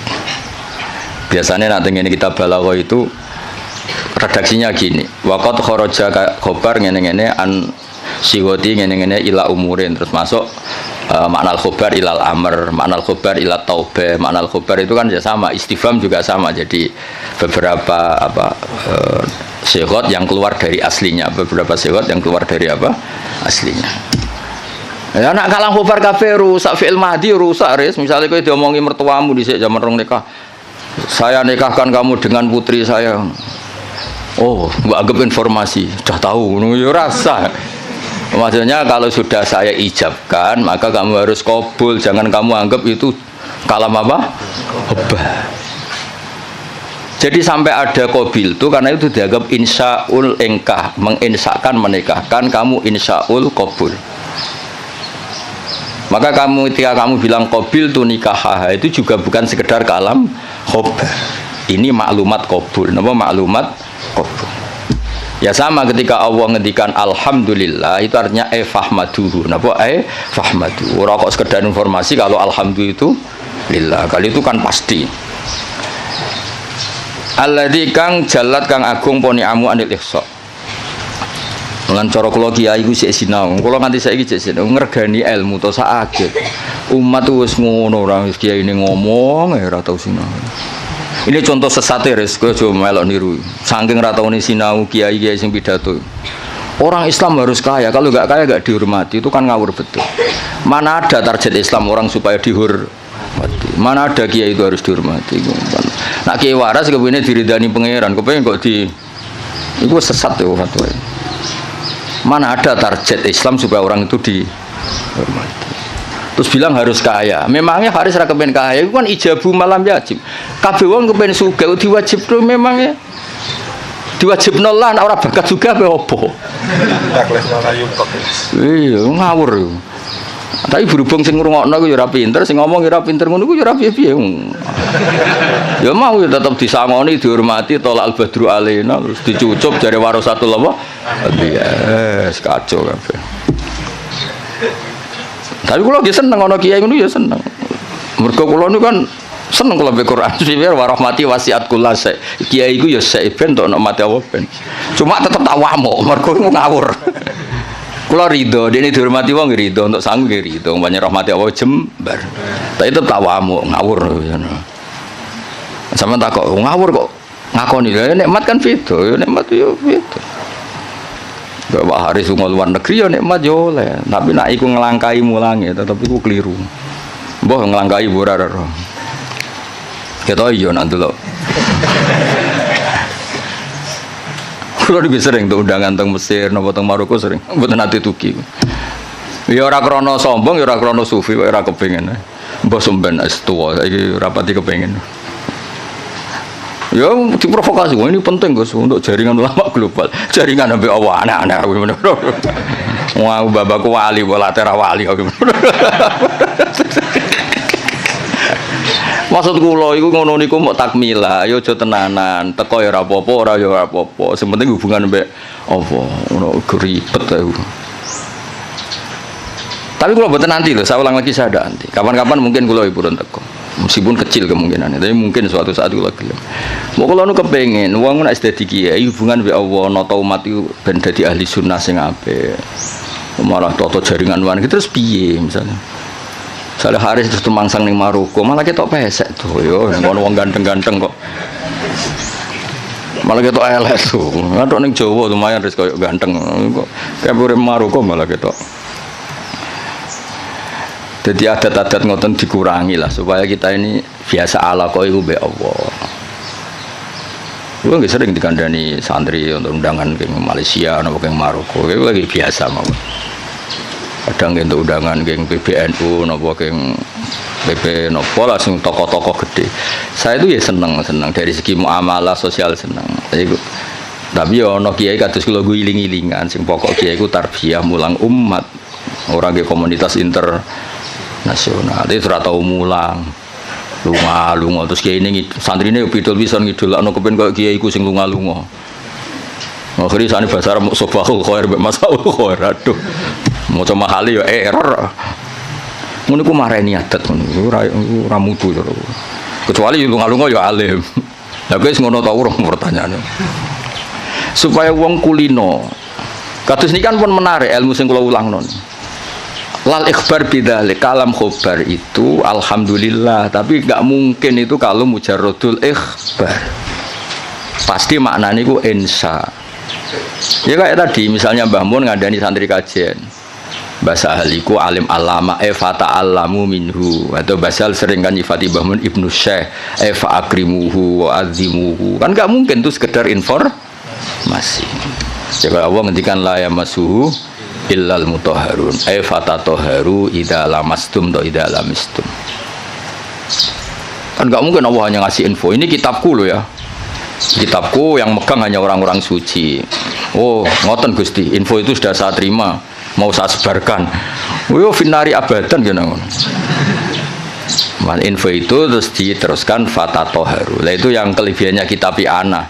Biasanya nanti ini kita balagha itu redaksinya gini, waqad kharaja khobar ngene-ngene an siwati ngene-ngene ila umurin, terus masuk makna al-khobar ilal amr, makna al-khobar ila taubah. Makna al-khobar itu kan ya sama, istifham juga sama. Jadi beberapa sighot yang keluar dari aslinya, beberapa sighot yang keluar dari apa? Aslinya. Ya nak kalang khobar kabeh rusak, fi'il madhi rusak, ris. Misalnya kowe diomongi mertuamu dhisik zaman rong nikah. Saya nikahkan kamu dengan putri saya. Oh, mbak anggap informasi, sudah tahu, ya rasa. Maksudnya kalau sudah saya ijabkan, maka kamu harus qabul, jangan kamu anggap itu kalam apa? Khobar. Jadi sampai ada qabil itu karena itu dianggap insyaul engkah, menginsyakan menikahkan, kamu insyaul qabul. Maka kamu ketika kamu bilang qabil tu nikah itu juga bukan sekedar kalam khobar. Ini maklumat qabul. Napa maklumat qabul? Ya sama ketika Allah ngendikan alhamdulillah itu artinya fahmaduhu. Napa fahmadu. Ora kok sekedar informasi kalau alhamdulillah itu lillah. Kali itu kan pasti. Alladzi kang jalat kang agung poni amu anil ihsa. Lan cara kula kiai iku sik sinau. Kula nganti saiki sik sinau ngregani ilmu to sak umat wis ngono ora kiai ini ngomong ora tau sinau. Ini contoh sesat res, kowe aja melok niru. Saking ra taune sinau kiai-kiai sing pidato. Orang Islam harus kaya, kalau nggak kaya nggak dihormati, itu kan ngawur betul. Mana ada target Islam orang supaya dihormati? Mana ada kiai itu harus dihormati? Nak kiai waras kepengine diridani pangeran, kepengin kok di itu sesat ya fatwa. Mana ada target Islam supaya orang itu dihormati? Terus bilang harus kaya. Memangnya Haris ra kepen kaya, itu kan ijabu malam wajib. Kabeh wong kepen sugih diwajibno memangnya. Diwajibno lah nek ora bakat sugih apa opo? Iya, ngawur yo. Tapi berhubung sing ngrungokno ku ya ora pinter, sing ngomong ya ora pinter ngono ku ya ora piye-piye. Ya mau ya tetep disangoni, dihormati, tolak al-badru alaina, terus dicucup jare warasatul apa? Iya, kacau kabeh. Tapi kula nggih seneng ana kiai ngono ya seneng. Mergo kula niku kan Seneng kalau baca Quran. Sebenarnya warahmati wasiat kulase. Kiai iku ya sek ben tok nek mati Allah ben. Cuma tetep tak wamuk, mergo ngawur. Kula ridho, dene dihormati wong ridho, untuk sangu ridho, banyak rahmati Allah jembar. Tapi tetep tak wamuk, ngawur. Sama tak kok ngawur kok ngakoni lha nikmat kan beda, nikmat yo beda. Bapak Haris lunga luar negeri ya nikmat yo oleh, tapi nek iku nglangkai mulange tetep iku keliru. Mbah nglangkai ora ora. Ketok yo nak delok. Kulo iki sering tuh undangan teng Mesir napa teng Maroko sering, mboten nate tuki. Ya ora krana sombong, ya ora krana sufi, ora kepengin. Mbah sampean wis tuwa, saiki rapati kepengin. Ya diprovokasi, ini penting Gus untuk jaringan ulama global. Jaringan sampai Allah aneh-aneh aku bener. Wah, babakku wali, bola tera wali aku. Maksud kula iku ngono niku mok takmila, ya aja tenanan. Teko ya ora apa-apa, ora ya ora apa-apa. Sing penting hubungan mbek apa, ngono ribet aku. Tapi kula mboten nanti lho, saya ulang lagi saya ada nanti. Kapan-kapan mungkin kula purun teko. Meskipun kecil kemungkinannya, tapi mungkin suatu saat kula gelem. Mau kula nu kepengin wong nek dadi kiai hubungan mbek Allah nata umat iku ben dadi ahli sunnah sing apik. Malah toto jaringan wan terus piye misalnya. Saleh Haris terus tumangsang ning Maroko, malah ketok pesek tuh yo ngono wong ganteng-ganteng kok. Malah ketok elek tuh. Ngatok ning Jawa lumayan wis koyo ganteng kok. Kayak Maroko malah ketok. Jadi adat-adat ngoten dikurangi lah supaya kita ini biasa ala kok iku mbek Allah. Gue nggak sering dikandani santri untuk undangan ke Malaysia atau ke Maroko, gue lagi biasa mau. Kadang untuk undangan ke PBNU, nopo ke PP, nopo langsung tokoh-tokoh gede. Saya itu ya seneng dari segi muamalah sosial seneng. Tapi ya ono kiai kados kula gue iling-ilingan, sing pokok kiai ku tarbiyah mulang umat, orang ke komunitas internasional itu ora tau mulang lunga terus kiai ini santrine pidol pisan ngidolakno kepen koyo kiai iku sing lunga-lunga. Akhire sane bahasa Arab sobahul khair mbek masaul khair. Aduh. Maca mahali ya error. Ngono ku mareni adat ngono. Ora mutu to. Kecuali lunga-lunga ya alim. Lah guys ngono ta urung pertanyaane. Supaya wong kulino. Kados niki kan pun menarik ilmu sing kula ulangno. Lal ikhbar bidzalik, kalam khobar itu alhamdulillah, tapi enggak mungkin itu kalau mujarradul ikhbar. Pasti maknanya itu insya. Ya kayak tadi misalnya Mbah Mun ngandani santri kajian. Bahasa ahliku alim alama fata alamu minhu, atau bahasa sering kan nyifati Mbah Mun Ibnu Syekh fa akrimuhu wa azimuhu. Kan enggak mungkin itu sekedar informasi. Ya Allah ngendikan la yamassuhu illal mutahharun fatatoharu idza lamastum do idza lamistum. Kan enggak mungkin Allah hanya ngasih info. Ini kitabku loh ya. Kitabku yang megang hanya orang-orang suci. Oh, ngoten Gusti, info itu sudah saya terima, mau saya sebarkan. Yo finari abadan gitu. Man info itu terus diteruskan fatatoharu. Lah itu yang kelebihannya kitab ana.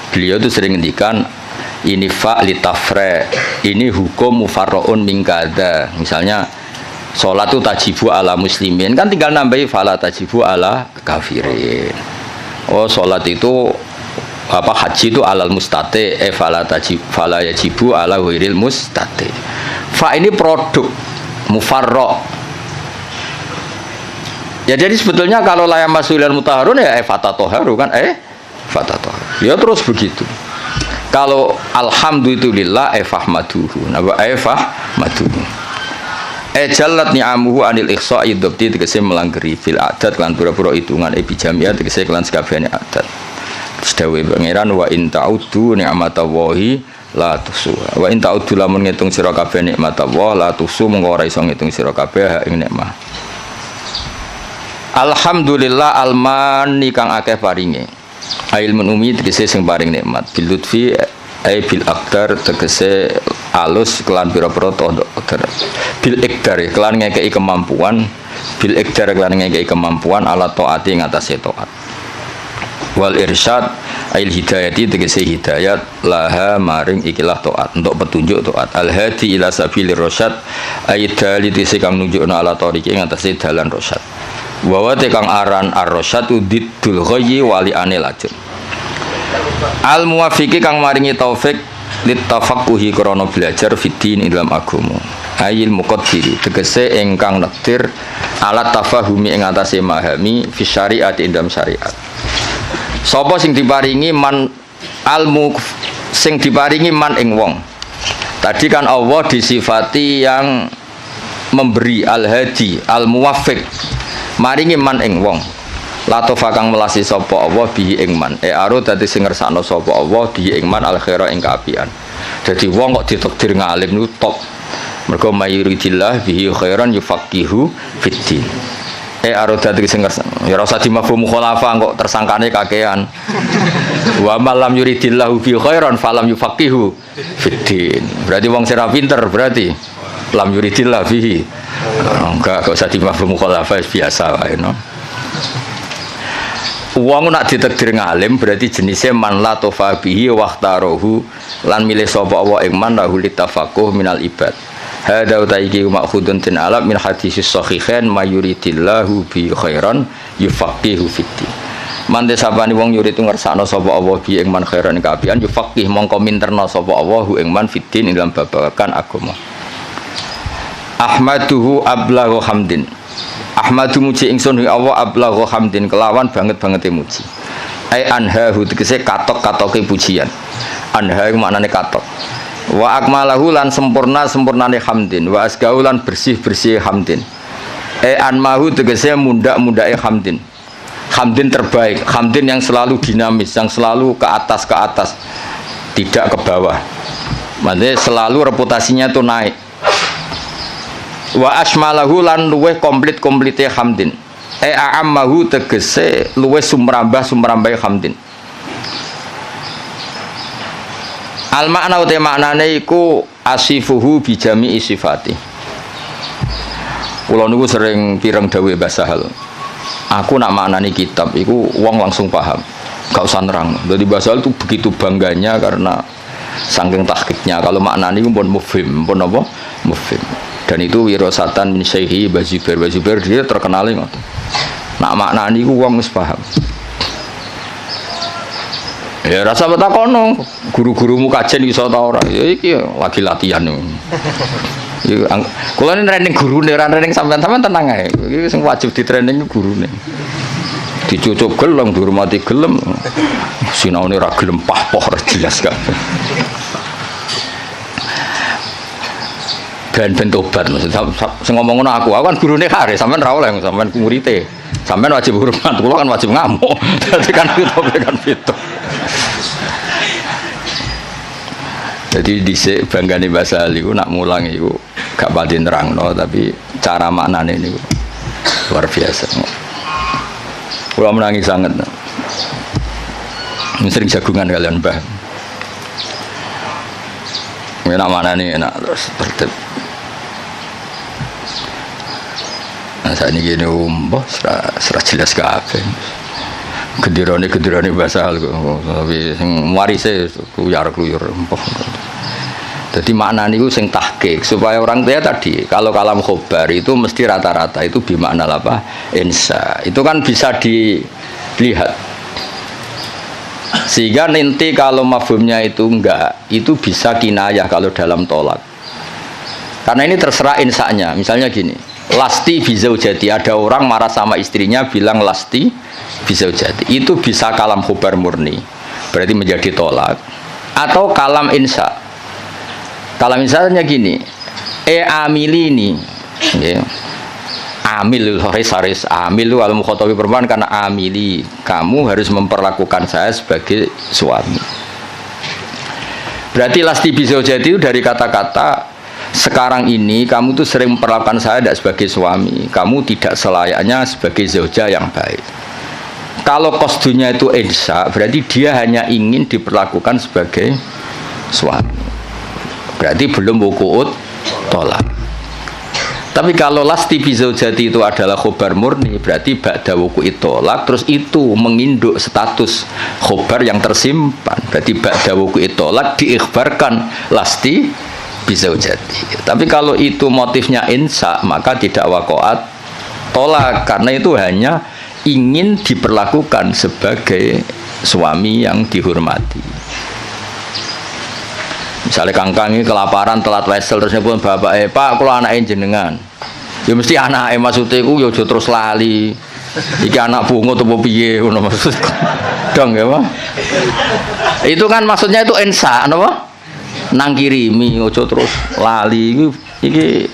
Beliau itu sering ngendikan ini fa litafre, ini hukum mufarroun mingkada. Misalnya sholat itu tajibu ala muslimin, kan tinggal nambahi fala tajibu ala kafirin. Oh sholat itu apa, haji itu alal mustate fala yajibu ala ghairil mustate. Fa ini produk mufarro. Ya jadi sebetulnya kalau layam masulian mutahharun ya fatatoharu kan fatatoharu. Ya terus begitu. Kalau alhamdulillah fahmaduhu, napa fahmaduhu. Jalat ni'amuhu anil ihsa'i dzabti tegese melanggeri fil adat lan pura-pura hitungan bijamiah tegese kelan sakabehane adat. Sedawe pangeran wa in ta'uddu ni'matallahi la tuhsuha. Wa in ta'uddu lamun ngitung sira kabeh nikmatullah la tuhsu mengko ora iso ngitung sira kabeh ing nikmat. Alhamdulillah almani kang akeh paringe. Ilmun umi tegese sing paring nikmat bil lutfi ai bil aqdar tegese alus kelan pira-pira qadar bil iqdar kelan ngekeki kemampuan bil iqdar kelan ngekeki kemampuan ala taati ngatasé taat wal irsyad ail hidayati tegese hidayat laha maring ikilah taat untuk petunjuk taat al hadi ila sabilir rasyad ai dalil tegese kang nunjukna ala tariqi ngatasé dalan rasyad Wa kang aran ar-rasyadu diddul ghayyi wali anil lajeng. Al muwafiqi kang maringi taufik litafaqquhi krana belajar fiddin ing dalam agama. Ayil muqaddiri tegese ingkang nektir alat tafahumi ing atase mahami fi syariat ing dalam syariat. Sapa sing diparingi man almu sing diparingi man ing wong. Tadi kan Allah disifati yang memberi al-hadi, al-muwaffiq. Maringi man ing wong. Latofa kang melasi sapa Allah bihi ing man. Aro dadi sing ngersakno sapa Allah bihi ing man al-khaira ing kaapian. Dadi wong kok ditakdir ngalim niku top. Mergo mayuridillah bihi khairan yufaqihu fiddin. Aro dadi sing ngersakno. Ya ora usah dimafhum mukhalafah kok tersangkane kakean. Wa malam yuridillahu bihi khairan falam yufaqihu fiddin. Berarti wong sing pinter berarti lam yuridillah bihi. Enggak usah dimafhum mukhalafah biasa wae no. Wong nak ditakdir ngalim berarti jenisnya man la tofa bihi waqtarohu lan milih sapa Allah ing man lahu litafaqquh minal ibad. Hada utaiki ma'khudun tin alam min hadisis sahihain mayuridillahu bi khairan yufaqihu fiddin. Mante sapane wong yurid ngersakno sapa Allah bi ing man khairan kapian yufaqih mongko minterna sapa Allah ing man fiddin ing dalam babagan agama. Ahmaduhu ablaghu hamdin. Ahmadu muji ingsun ya Allah ablaghu hamdin kelawan banget-bangete muji. Ai anhahu tegese katok-katoke pujian. Anha iku maknane katok. Wa akmalahu lan sempurnane hamdin, wa asgau lan bersih-bersih hamdin. Anmahu tegese mundak-mundake hamdin. Hamdin terbaik, hamdin yang selalu dinamis, yang selalu ke atas, tidak ke bawah. Maksudnya selalu reputasinya itu naik. Wa asmalahu lan luweh komplit-komplite hamdin. A'ammahu tegese luweh sumrambah-sumrambahe hamdin. Al makna uta maknane iku asifuhu bi jami'i sifati. Kula niku sering pireng dawuh Mbah Sahal. Aku nak maknani kitab iku wong langsung paham. Gak usah nerang. Dadi Mbah Sahal itu begitu bangganya karena saking tahqiqnya. Kalau maknani iku pun mufhim, pun apa? Mufhim. Dan itu wirasatan min syaihi Bazubair. Bazubair dia terkenal ngoten. Nak maknani iku wong wis paham. Ya rasa betakono, guru-gurumu kajen iso ta ora? Ya iki lagi latihan. Ya kula ini training gurune, ora training sampean-sampean tenang ae. Iki sing wajib di training gurune. Dicucuk gelem, dihormati gelem. Sinaune ora gelem pah-poh ora jelas kabeh. Ben tobat maksud sing ngomong ngono aku kan gurune kare sampean ra oleh sampean murid-e. Sampean wajib hormat, kula kan wajib ngamuk. Dadi kan itu. Jadi dhisik banggane bahasa iku nak mulang iku gak pati nerangno tapi cara maknane niku luar biasa. Kula menangi sanget. Sering jagungan kalian Mbah. Enak maknane enak terus tertib. Nah, saat ini gini mbah serah jelas kabeh. Gedirane bahasa hal tapi sing warise kuyar-kuyur mbah. Jadi makna niku sing tahqiq supaya orang tua tadi kalau kalam khobar itu mesti rata-rata itu bimakna apa? Insa. Itu kan bisa dilihat. Sehingga nanti kalau mafhumnya itu enggak, itu bisa kinayah kalau dalam tolak. Karena ini terserah insanya. Misalnya gini, lasti bizaujati, ada orang marah sama istrinya bilang lasti bizaujati. Itu bisa kalam khobar murni. Berarti menjadi tolak. Atau kalam insa. Kalam insanya gini, amilini. Ya. Amil haris amil al mukhatabi perempuan karena amili kamu harus memperlakukan saya sebagai suami. Berarti lasti bizaujati itu dari kata-kata sekarang ini kamu tuh sering memperlakukan saya tidak sebagai suami, kamu tidak selayaknya sebagai zauja yang baik. Kalau kosdunya itu insa, berarti dia hanya ingin diperlakukan sebagai suami. Berarti belum wuku'ut tolak. Tapi kalau lasti bizaujati itu adalah khobar murni, berarti ba'da wuku'it tolak, terus itu menginduk status khobar yang tersimpan. Berarti ba'da wuku'it tolak diikhbarkan lasti bizaujati. Tapi kalau itu motifnya insa, maka tidak wakoat tolak karena itu hanya ingin diperlakukan sebagai suami yang dihormati. Misalnya kangkang ini kelaparan telat wesel terus pun bapak Pak kalau anaknya jenengan ya mesti anaknya maksudnya ku ya terus lali iki anak bungo atau piye ngono maksudku dong ya Pak itu kan maksudnya itu ensa apa nang kirimi ojo terus lali iki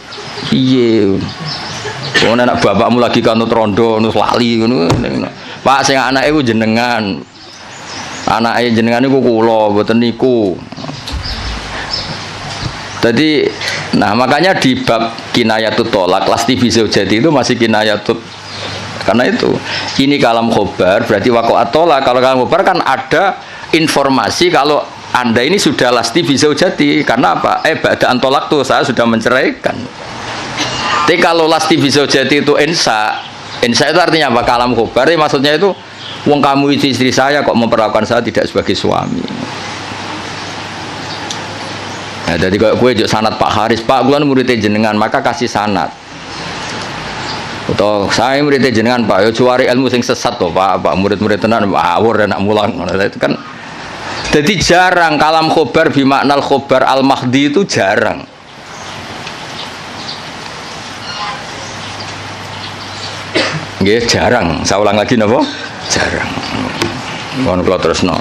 piye wong anak bapakmu lagi kanut rondo terus lali ngono Pak sing anake ku jenengan anake jenengan niku kula mboten niku. Jadi, nah makanya di bab kinayatut tolak, lasti bizaujati itu masih kinayatut karena itu. Ini kalam khobar berarti waqa'at tolak. Kalau kalam khobar kan ada informasi kalau Anda ini sudah lasti bizaujati. Karena apa? Ba'da'an tolak tuh saya sudah menceraikan. Tapi kalau lasti bizaujati itu ensa itu artinya apa? Kalam khobar maksudnya itu wong kamu istri saya kok memperlakukan saya tidak sebagai suami. Nah, jadi kalau gue jok sanad Pak Haris, Pak gue muridnya jenengan, maka kasih sanad. Atau saya muridnya jenengan Pak, yo cuari ilmu sing sesat toh Pak, murid-murid tenan awur enak mulang. Itu kan, jadi jarang kalam khobar bimaknal khobar al mahdi itu jarang. Nggih jarang. Saya ulang lagi napa? Jarang. Mohon kula terusno.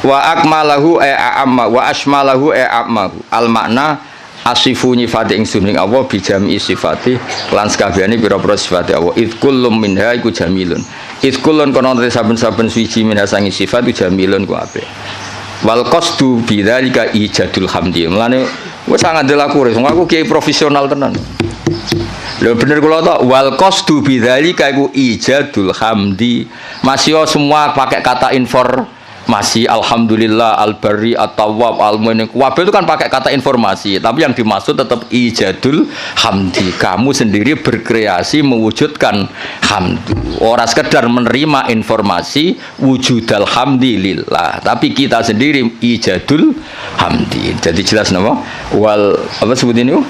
Wa akmalahu a'amma wa asmalahu a'ammahu al makna asifu nyifati ingsun ing Allah bi jami'i sifati lan sakabehane pira-pira sifate Allah id kullum minha iku jamilun id kullun kono saben-saben suci minha sangi sifat iku jamilun ku apik wal qasdu bidzalika ijadul hamdi mulane wis sangat delaku wong aku kiai profesional tenan lho bener kula tok wal qasdu bidzalika iku ijadul hamdi masih semua pakai kata masih alhamdulillah al-bari at-tawwab al-mu'min kabeh itu kan pakai kata informasi tapi yang dimaksud tetap ijadul hamdi kamu sendiri berkreasi mewujudkan hamdu ora sekedar menerima informasi wujudal hamdi lillah tapi kita sendiri ijadul hamdi jadi jelas nama wal apa sebut ini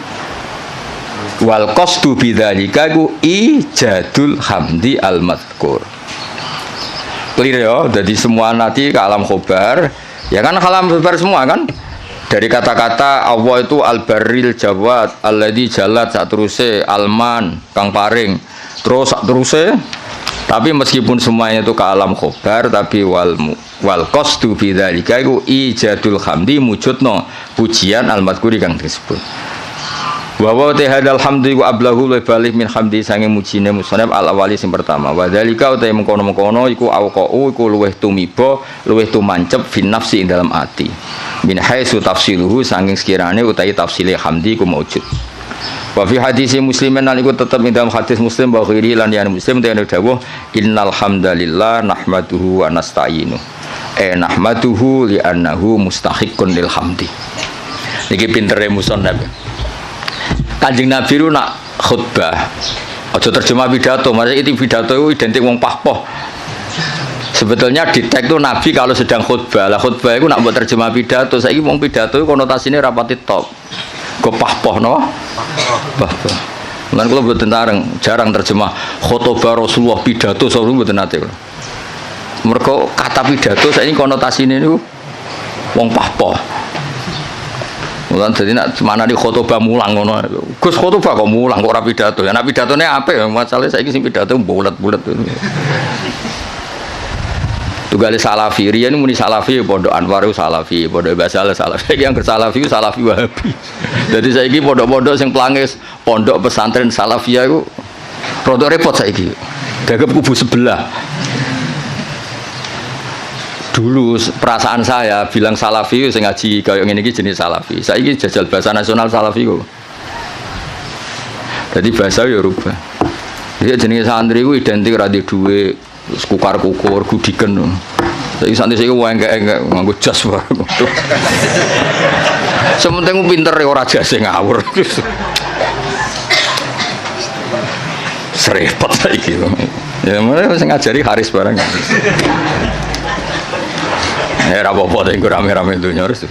wal qasdu bidzalika ijadul hamdi al-madhkur clear ya, jadi semua nanti ke alam khobar ya kan alam khobar semua kan dari kata-kata Allah itu al-barril jawad alladzi jalat sak teruse alman kang paring terus sak teruse tapi meskipun semuanya itu ke alam khobar tapi wal qasdu bidzalika iku ijadul hamdi mujudno pujian al-madhkuri kang disebut wa wa tahadal hamdi wa ablahu balik min hamdi sange mujine musannaf al awali sing pertama wa dzalika uta mengkono-mengkono iku auqau iku luweh tumiba luweh tumancep fin nafsi ing dalam ati min haitsu tafsiluhu saking sekirane utahi tafsile hamdi ku maujud wa fi hadis muslimin lan iku tetep ing dalam hadis muslim wa ghairi lan yan muslim dene dawuh innal hamdalillah nahmaduhu wa nasta'inu nahmaduhu li annahu mustahiqqun lil hamdi iki pintere musannaf Kanjeng Nabi itu nak khutbah aja terjemah pidato maksudnya itu pidato itu identik wong pahpoh sebetulnya di teks itu Nabi kalau sedang khutbah lah khutbah itu nak buat terjemah pidato saya ini wong pidato itu konotasinya rapati top kok pahpoh no pahpoh kan kalau buat tentang jarang terjemah khutbah Rasulullah pidato selalu buat nanti mereka kata pidato saya ini konotasinya itu wong pahpoh mulan jadi nak mana di khotbah mulang ngono. Gus khotbah kok mulang kok ora pidato. Ya nak pidatone apik masalah saiki sing pidato bulet-bulet. Tugale Salafi, riyen muni Salafi pondok Anwar Salafi, pondok Basal Salafi. Yang bersalafi Salafi Wahabi. Jadi saiki pondok-pondok sing plangis pondok pesantren Salafiyah iku rada repot saiki. Dagep kubu sebelah. Dulu perasaan saya bilang salafi sing ngaji kaya ngene iki jenis salafi. Saiki jajal bahasa nasional salafi kok. Jadi bahasa ya rubah. Dia jenenge santri ku identik ra duwe dhuwit, kukar-kukur, gudiken. Saiki santri saiki engke-engke nganggo jas wae. Sementing pinter ora jase ngawur. Serepot saiki. Ya mulai sing ngajari Haris barang. Ya apa-apa itu rame-rame dunia harus.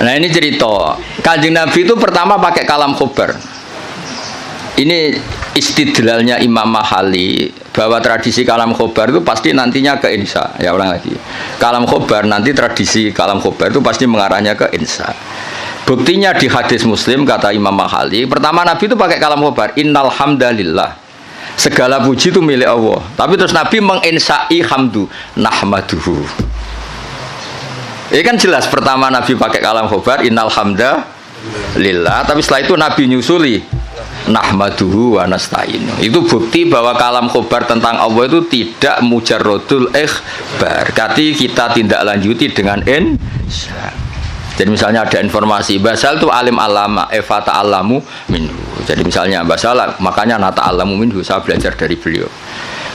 Nah ini cerita Kanjeng Nabi itu pertama pakai kalam khobar. Ini istidlalnya Imam Mahali bahwa tradisi kalam khobar itu pasti nantinya ke insya. Ya ulang lagi. Kalam khobar nanti tradisi kalam khobar itu pasti mengarahnya ke insya. Buktinya di hadis Muslim kata Imam Mahali, pertama Nabi itu pakai kalam khobar. Innal hamdalillah. Segala puji itu milik Allah. Tapi terus Nabi menginsai hamdu nahmaduhu. Ini kan jelas pertama Nabi pakai kalam khobar innal hamdalillah. Tapi setelah itu Nabi nyusuli nahmaduhu wa nasta'inu. Itu bukti bahwa kalam khobar tentang Allah itu tidak mujarrodul ikhbar. Berarti kita tindak lanjuti dengan insya. Jadi misalnya ada informasi Basal itu alim alama fata alamu minhu. Jadi misalnya Basal makanya nata alamu minhu, saya belajar dari beliau.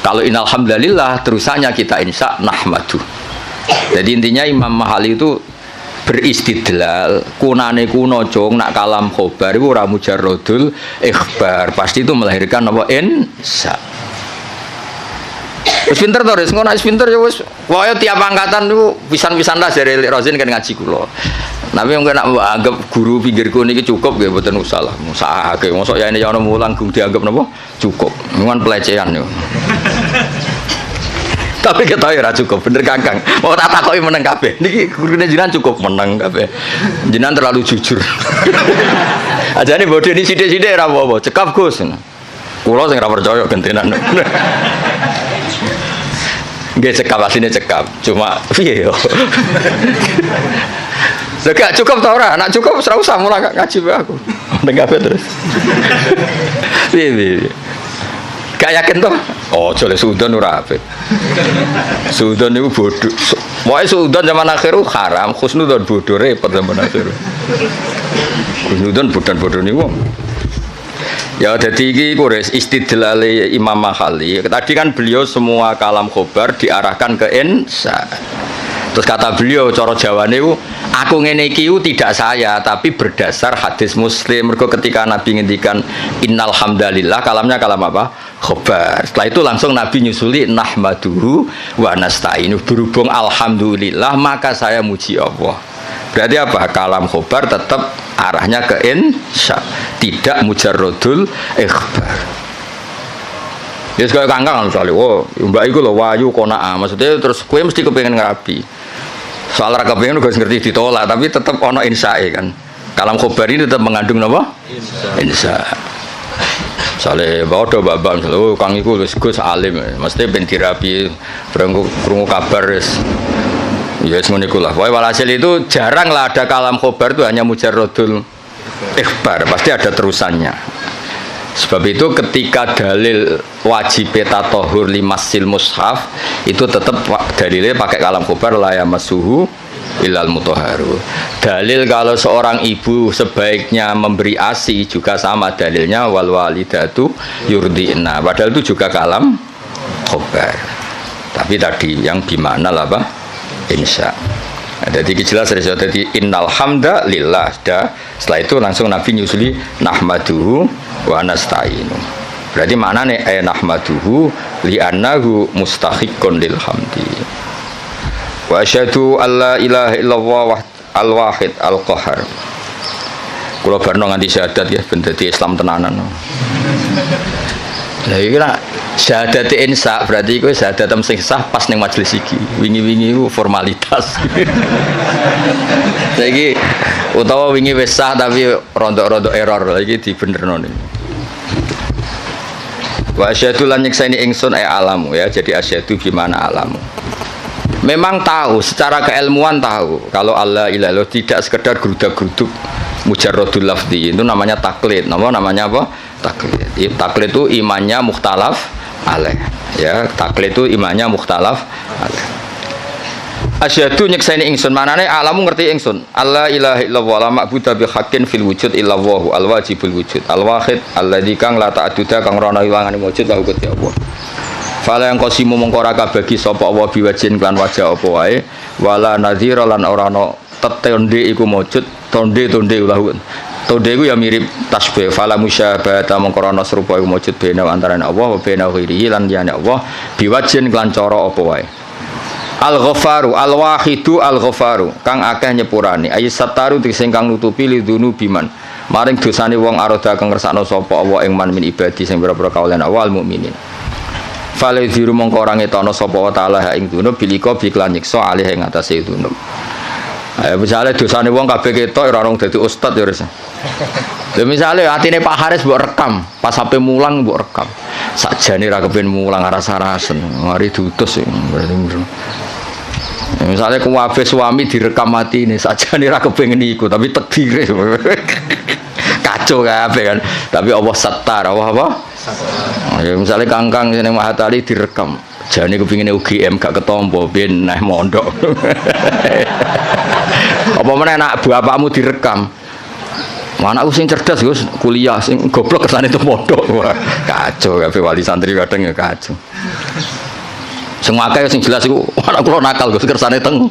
Kalau innal hamdalillah terusannya kita insya nahmadu. Jadi intinya Imam Mahali itu beristidlal kunane kuno cong nak kalam khobar itu ora mujarrodul ikhbar, pasti itu melahirkan apa insya. Wis pinter to, wis ngono wis pinter ya wis. Pokoke tiap angkatan niku pisan-pisan lah jare Rozin kan ngaji kula. Tapi mungkin nak anggap guru pinggirku niki cukup nggih mboten usah lah. Musahake mosok ya ini ana mulang gung dianggap napa? Cukup. Nuwun pelecehan niku. Tapi ketahui ora cukup, bener Kakang. Mau tak takoki meneng kabeh. Niki gurune jenengan cukup meneng kabeh. Jenengan terlalu jujur. Ajane bodoni sithik-sithik ora apa-apa, cekap Gus. Kula sing ora percaya gentenan. Nggih cekap asline cekap. Cuma piye yo. Lah cukup ta ora? Nek cukup ora usah mulang ngaji wae aku. Meneng kabeh terus. Piye. Gak yakin toh? Oh, jole sudan ora apik. Sudan niku bodho. Wae sudan zaman akhir haram, khusnudzon bodho repot zaman akhir. Khusnudzon bodan-bodho niku. Ya dadi iki kures istidlale Imam Mahali. Tadi kan beliau semua kalam khobar diarahkan ke insya. Terus kata beliau cara Jawane ku aku ngene iki tidak saya tapi berdasar hadis Muslim. Mergo ketika Nabi ngendikan innal hamdalillah kalamnya kalam apa? Khobar. Setelah itu langsung Nabi nyusuli nahmaduhu wa nasta'inu. Berhubung alhamdulillah maka saya muji Allah. Berarti apa? Kalam khobar tetap arahnya ke insya, tidak mujarrodul ikhbar. Ya sekali kangkang misalnya, oh mbak iku lho wayu kona'ah. Maksudnya terus kue mesti kepengen ngerapi. Soal ra kepengen uga ngerti ditolak, tapi tetap ono insyae kan. Kalam khobar ini tetap mengandung apa? Insya. Soale bodo babak oh kang iku wis Gus alim, mesti ben dirapi krungu kabar wis. Ya wis ngono iku lah. Pokoke walhasil itu jarang lah ada kalam khobar itu hanya mujarrodul ikhbar, pasti ada terusannya. Sebab itu ketika dalil wajib tatahur limasil mushaf itu tetap dalilnya pakai kalam khobar la yamassuhu illal mutahharu. Dalil kalau seorang ibu sebaiknya memberi ASI juga sama dalilnya wal walidatu yurdi'na. Padahal itu juga kalam khobar. Tapi tadi yang gimana lah Pak? Insya. Nah, jadi jelas jadi innal hamda lillah. Setelah itu langsung Nabi nyusuli nahmaduhu wa nasta'inu. Berarti maknane nahmaduhu li'annahu mustahiqqun lil hamdi. Wa asyhadu alla ilaha illallah al-wahid al-qahar. Kula barno nganti syahadat ya ben dadi Islam tenanan. Lah iki lah syahadat insya berarti iku syahadat sing sah pas ning majelis iki. Wingi-wingi iku formalitas. Saiki utawa wingi wis sah tapi rontok-rontok error iki dibenerno niku. Wa asyhadu lan nyekseni ingsun alamu ya. Jadi asyhadu gimana alamu. Memang tahu secara keilmuan tahu kalau Allah ilallah tidak sekedar gerudak-geruduk mujarrodul lafzi itu namanya taklid. Namanya apa? Taklid. Taklid itu imannya mukhtalaf alaih. Ya, taklid itu imannya mukhtalaf alaih. Asyhadu nyekseni ingsun manane alamu ngerti ingsun. Allah ilaha illallah la ma'budu bi haqqin fil wujud illallah al wajibul wujud al wahid alladzi kang la ta'adduda kang ora ana ilangane wujud wa hukum Allah. Fala yang qasimu mongko ora kabagi sapa Allah biwajin lan wajah apa wae wala nadhira lan ora ana tetonde iku wujud tonde ulah. Tonde iku ya mirip tasbih fala musyabahata mongko ana serupa iku wujud bena antarané Allah wa bena ghairihi lan liyane Allah biwajin lan cara apa wae. Al-Ghafaru al-Wahidu al-Ghafaru kang akeh nyepurane ayi sataru sing kang nutupi lidunu biman maring dosane wong aroda kang ngersakno sapa Allah ing man min ibadi sing pira-pira kaulan awal mukminin fale diru mongko ora ngetono sapa wa taala ing dunub bilika biklan nyiksa alih ing atase dunub ayo misale dosane wong kabeh ketok ora ono dadi ustad ya wis lha misale atine Pak Haris mbok rekam pas sampe mulang mbok rekam sakjane ra kepen mulang rasa-rasen mari diutus misalnya kuwabe suami direkam mati ini saja nih rakyat pengen ikut tapi takdir kacau kabeh kan tapi Allah setar apa ya misalnya kangkang yang Mahatali direkam jane kepingin UGM gak ketompo ben nah mondok apa mana anak bapakmu direkam mana aku sing cerdas Gus kuliah sing goblok kesane itu mondok kacau kabeh wali santri kadang ya kacau semua akeh sing jelas iku anak kula nakal Gus kersane teng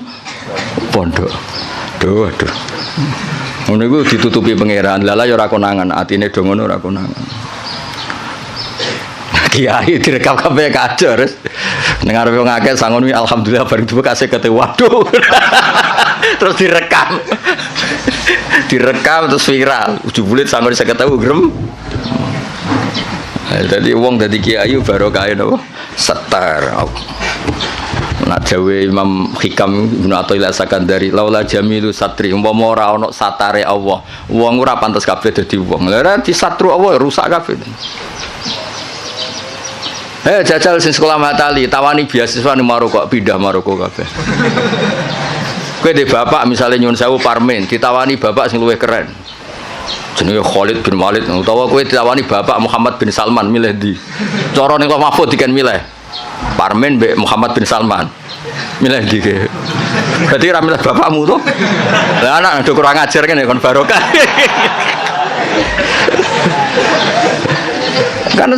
pondok. Duh. Ngono iku ditutupi pangeran. Lala ya ora konangan, atine do ngono ora konangan. Kiai direkam kabeh kacau res. Ning arepe wong akeh sangon wi alhamdulillah bareng dibuka kasih waduh. Terus direkam. Direkam terus viral. Jebule sangon 50.000 grem. Jadi wong dadi kiai barokah napa? Setar. Nak jawe Imam Hikam Ibnu Athaillah Sakandari laula jamilu satri umpama ora ana satare Allah wong ora pantes kabeh dadi wong lha ora disatru Allah rusak kabeh jajal sing sekolah Matali tawani beasiswa ning Maroko pindah Maroko kabeh kowe de bapak misale nyun sewu parmen ditawani bapak sing luwih keren jenenge Khalid bin Walid utawa kowe ditawani bapak Muhammad bin Salman milih ndi cara ning Mahfud diken milih Parmen mbek Muhammad bin Salman milih ndi ke berarti ra milih bapakmu to lah anak do kurang ajar kan ya kon barokah kan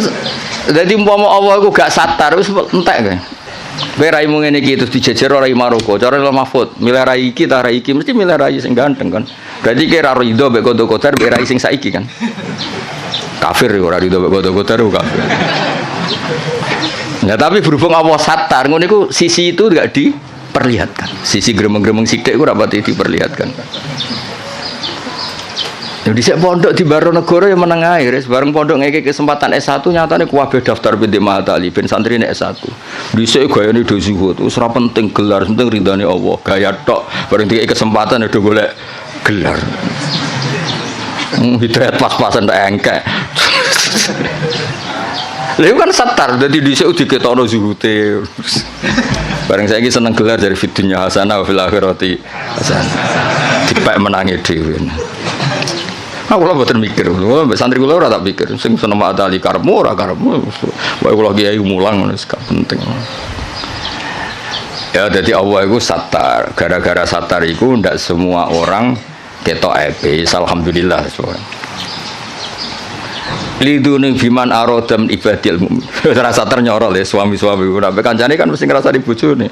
jadi umpama Allah iku gak satar wis entek kae kowe raimu ngene iki terus dijejer ora Maroko cara Mahfud milih rai iki ta rai iki mesti milih rai sing ganteng kan berarti kira rido mbek kodo-kodar mbek rai sing saiki kan kafir ora rido mbek kodo-kodar kafir. Nah tapi berhubung Allah satar, ngono iku sisi itu enggak diperlihatkan. Sisi gremeng-gremeng sithik iku ora pati diperlihatkan. Yo dhisik pondok di Baronegoro ya meneng ae, res bareng pondok ngeke kesempatan S1 nyatane kuwabe daftar binti Mahatali ben santrine S1. Dhisik gayane do zuhud, wis ora penting gelar, penting ridane Allah. Gaya tok, bareng dikek kesempatan do golek gelar. Hidayat pas-pasan tak engkek. Lha kan satar dadi dhisik diketokno zuhute. Bareng saiki seneng gelar dari fitunya hasanah fil akhirati hasanah. Dipek menangi dhewe. Aku lho mboten mikir, lho mbek santri kula ora tak pikir sing seneng Mahatali karepmu ora karepmu. Wae kula kiai mulang ngono gak penting. Ya dadi Allah iku satar, gara-gara satar iku ndak semua orang ketok ape, alhamdulillah soalnya. Lidune biman arodam ibadil mukmin. Rasa ternyorol ya suami-suami ora kancane kan mesti ngrasa di bojone.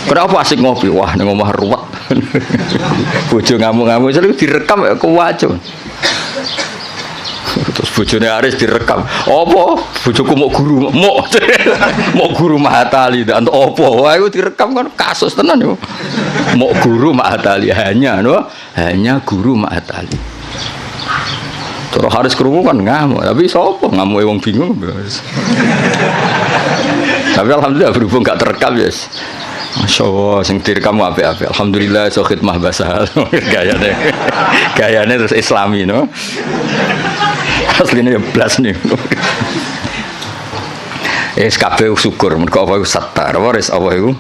Kenapa asik ngopi? Wah ning omah ruwet. Bojo ngamuk-ngamuk selalu direkam kuwaco. Terus bojone Aris direkam. Apa? Bojoku mau guru, mau guru Mahatali dan apa? Wah iku direkam kan kasus tenan yo. Mau guru Mahatali hanya guru Mahatali. Terus Haris krungu kan ngamuk, tapi sapa ngamuk wong bingung. Tapi alhamdulillah berhubung gak terekam ya. Masyaallah sing direkam apik-apik. Alhamdulillah iso khidmah basah. Gayane terus islami no. Asline ya blas nih. Kabeh syukur mergo apa iku satar. Waris apa iku?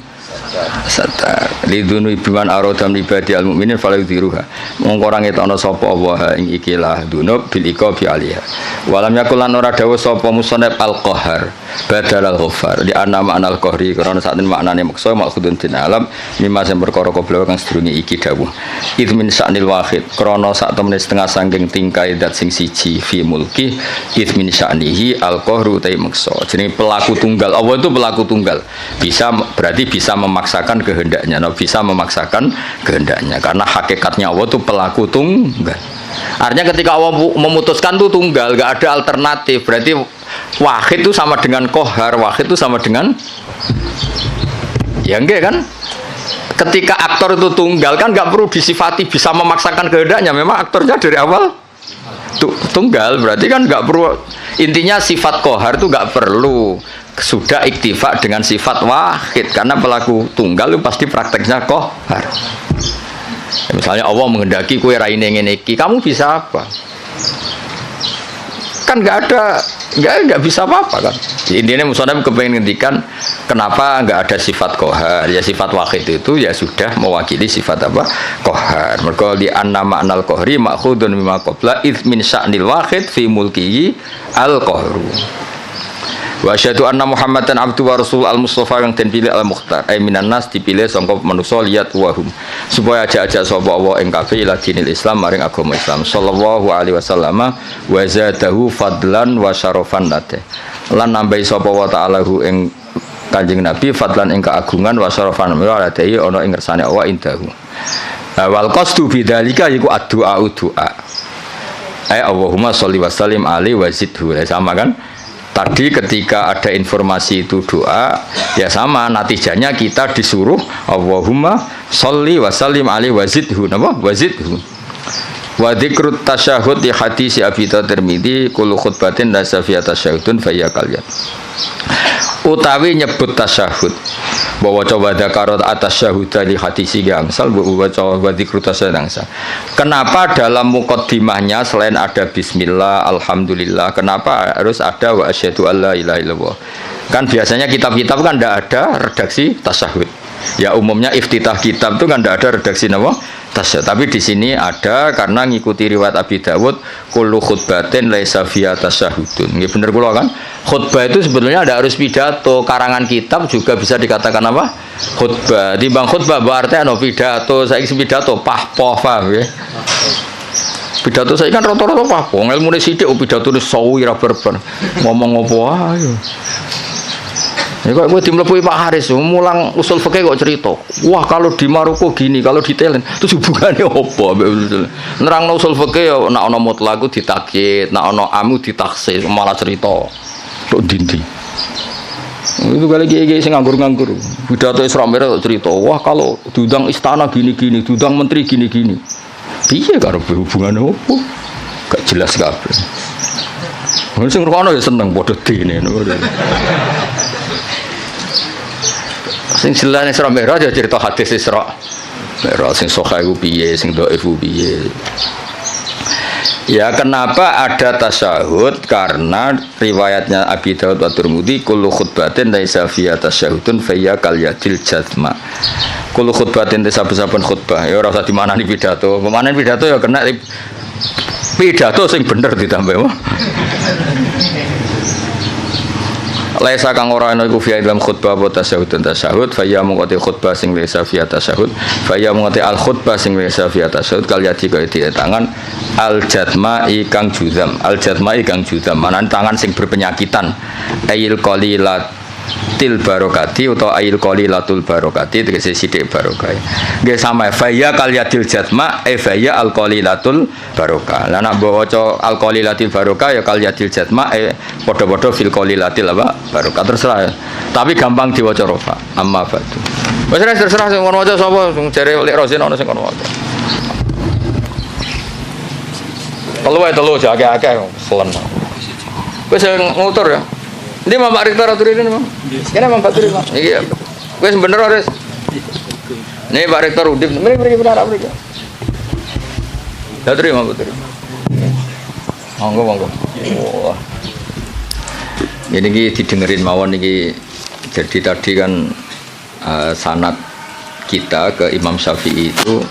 Satar lidunu biman arodam ibadi al-mukminin fala yudhiruha mongko ora ngetokno sapa Allah ing ikilah dunub bil iqabi alaiha walam yakul lan ora dawuh sapa musannaf al-qahar badal al-ghaffar di anama anal qahri karena sak den maknane maksa maksudun din alam mimma sing perkara koblo kang sedurunge iki dawuh idmin sa'nil wahid krana sak temene setengah saking tingkai dat sing siji fi mulki idmin sa'nihi al-qahru ta maksa jenenge pelaku tunggal Allah itu pelaku tunggal bisa berarti bisa memaksakan kehendaknya, bisa memaksakan kehendaknya karena hakikatnya Allah itu pelaku tunggal. Artinya ketika Allah memutuskan itu tunggal, gak ada alternatif. Berarti wahid itu sama dengan kohar, wahid itu sama dengan ya enggak kan? ketika aktor itu tunggal kan nggak perlu disifati bisa memaksakan kehendaknya, memang aktornya dari awal tunggal, berarti kan nggak perlu, intinya sifat kohar itu nggak perlu sudah iktifa dengan sifat wahid, karena pelaku tunggal itu pasti prakteknya kohar. Misalnya Allah menghendaki kue raine ngene iki, kamu bisa apa? Kan nggak bisa apa-apa kan. Intinya musonab kepengen ngendikan kenapa nggak ada sifat kohar, ya sifat wahid itu ya sudah mewakili sifat apa kohar. Mergo di anna ma'nal kohri ma'khudun mimma qabla id min sya'nil wahid fi mulkihi al kohru. Wa asyhadu anna Muhammadan abdu wa rasul al-mustafa yang den pilih al-mukhtar ay minan nas dipilih sangka manusa liyat wahum supaya aja-aja sapa wa ing kabeh ila dinil Islam maring agama Islam sallallahu alaihi wasallam wa zadahu fadlan wa syarafan late lan nambahi sapa wa ta'ala hu ing Kanjeng Nabi fadlan ing keagungan wa syarafan late ana ing ngersane wa indahu wal qasdu bidzalika yiku ad-du'a ay Allahumma sholli wa sallim alaihi wa zidhu sama kan. Tadi ketika ada informasi itu doa, ya sama natijanya kita disuruh Allahumma sholli wa sallim alaihi wa zidhu, napa? Wa zidhu. Wa dzikrut tasyahhud di hadis Abi Tirmidzi kullu khutbatin la safiyat tasyahhudun fa ya kalian. Utawi nyebut tasyahud bahwa coba dakarat atas syahudah di hadis gangsal bahwa coba dzikrut tasyahud. Kenapa dalam muqaddimahnya selain ada bismillah alhamdulillah kenapa harus ada wa asyhadu alla ilaha illallah? Kan biasanya kitab-kitab kan tidak ada redaksi tasyahud. Ya umumnya iftitah kitab itu kan tidak ada redaksi nama tasyahud. Tapi di sini ada karena ngikuti riwayat Abi Dawud kullu khutbatin laisa fiha tasyahudun. Nggih bener kula kan? Khutbah itu sebetulnya tidak harus pidato, karangan kitab juga bisa dikatakan apa? Khutbah. Timbang khutbah berarti ana pidato, saiki pidato pahpoh paham nggih. Pidato saya kan rata-rata pahpoh, ilmune sithik pidato ne sawi ra berber. Ngomong apa ae. Ya kok gue dimlepuhi Pak Haris, mulang usul fikih kok cerita. Wah kalau di Maroko gini, kalau di Thailand, terus hubungannya apa? Nerangno usul fikih ya nek ana mutlak ku ditakyid, nek ana amu ditaksis, malah cerita. Tok dindi. Itu kali kiai sing nganggur-nganggur. Pidato Isra Mi'raj cerita, wah kalau diundang istana gini-gini, diundang menteri gini-gini. Piye karo hubungannya apa? Gak jelas kabeh. Sing ngrungokno ya seneng padha dene. Sing jelas Isra Mi'raj ya cerita hadis Isra Mi'raj sing sahih ku piye, sing dhaif ku piye. Ya kenapa ada tasyahud? Karena riwayatnya Abi Dawud wa Tirmidzi kullu khutbatin laisa fiha tasyahudun fa ya kal yadil jazma. Kullu khutbatin saben-saben khutbah ya ora usah dimanani pidato. Pemanen pidato ya kena pidato sing bener ditambah. Laisa kang ora ana iku fi dalam khutbah wa tasyahud dan tasyahud fa ya mungkoti khutbah sing laisa fi tasyahud fa ya mungkoti al khutbah sing laisa fi tasyahud kal yati kaya di tangan al jatma'i kang juzam manan tangan sing berpenyakitan ayil qalilatil barokati utawa ayil qalilatul barokati tegese sithik barokah nggih sama fa ya kal yatil jatma fa ya al qalilatul barokah lah nek waca al qalilatil barokah ya kal yatil jatma padha-padha fil qalilatil apa barokah terserah tapi gampang diwaca rofa amma batu wis terserah sing ngono waca sapa sing jare Lek Rosin ana sing ngono waca telu akeh-akeh selen wis ngutur ya ini Pak Rektor aturin ini, Mam. Ini Pak Aturin, Pak. Iki. Wis bener ora, Res? Ini Pak Rektor Udip. Mriki benar mriki. Aturin, Pak Aturin. Monggo. Wah. Ini didengerin mawon iki. Jadi tadi kan sanad kita ke Imam Syafi'i itu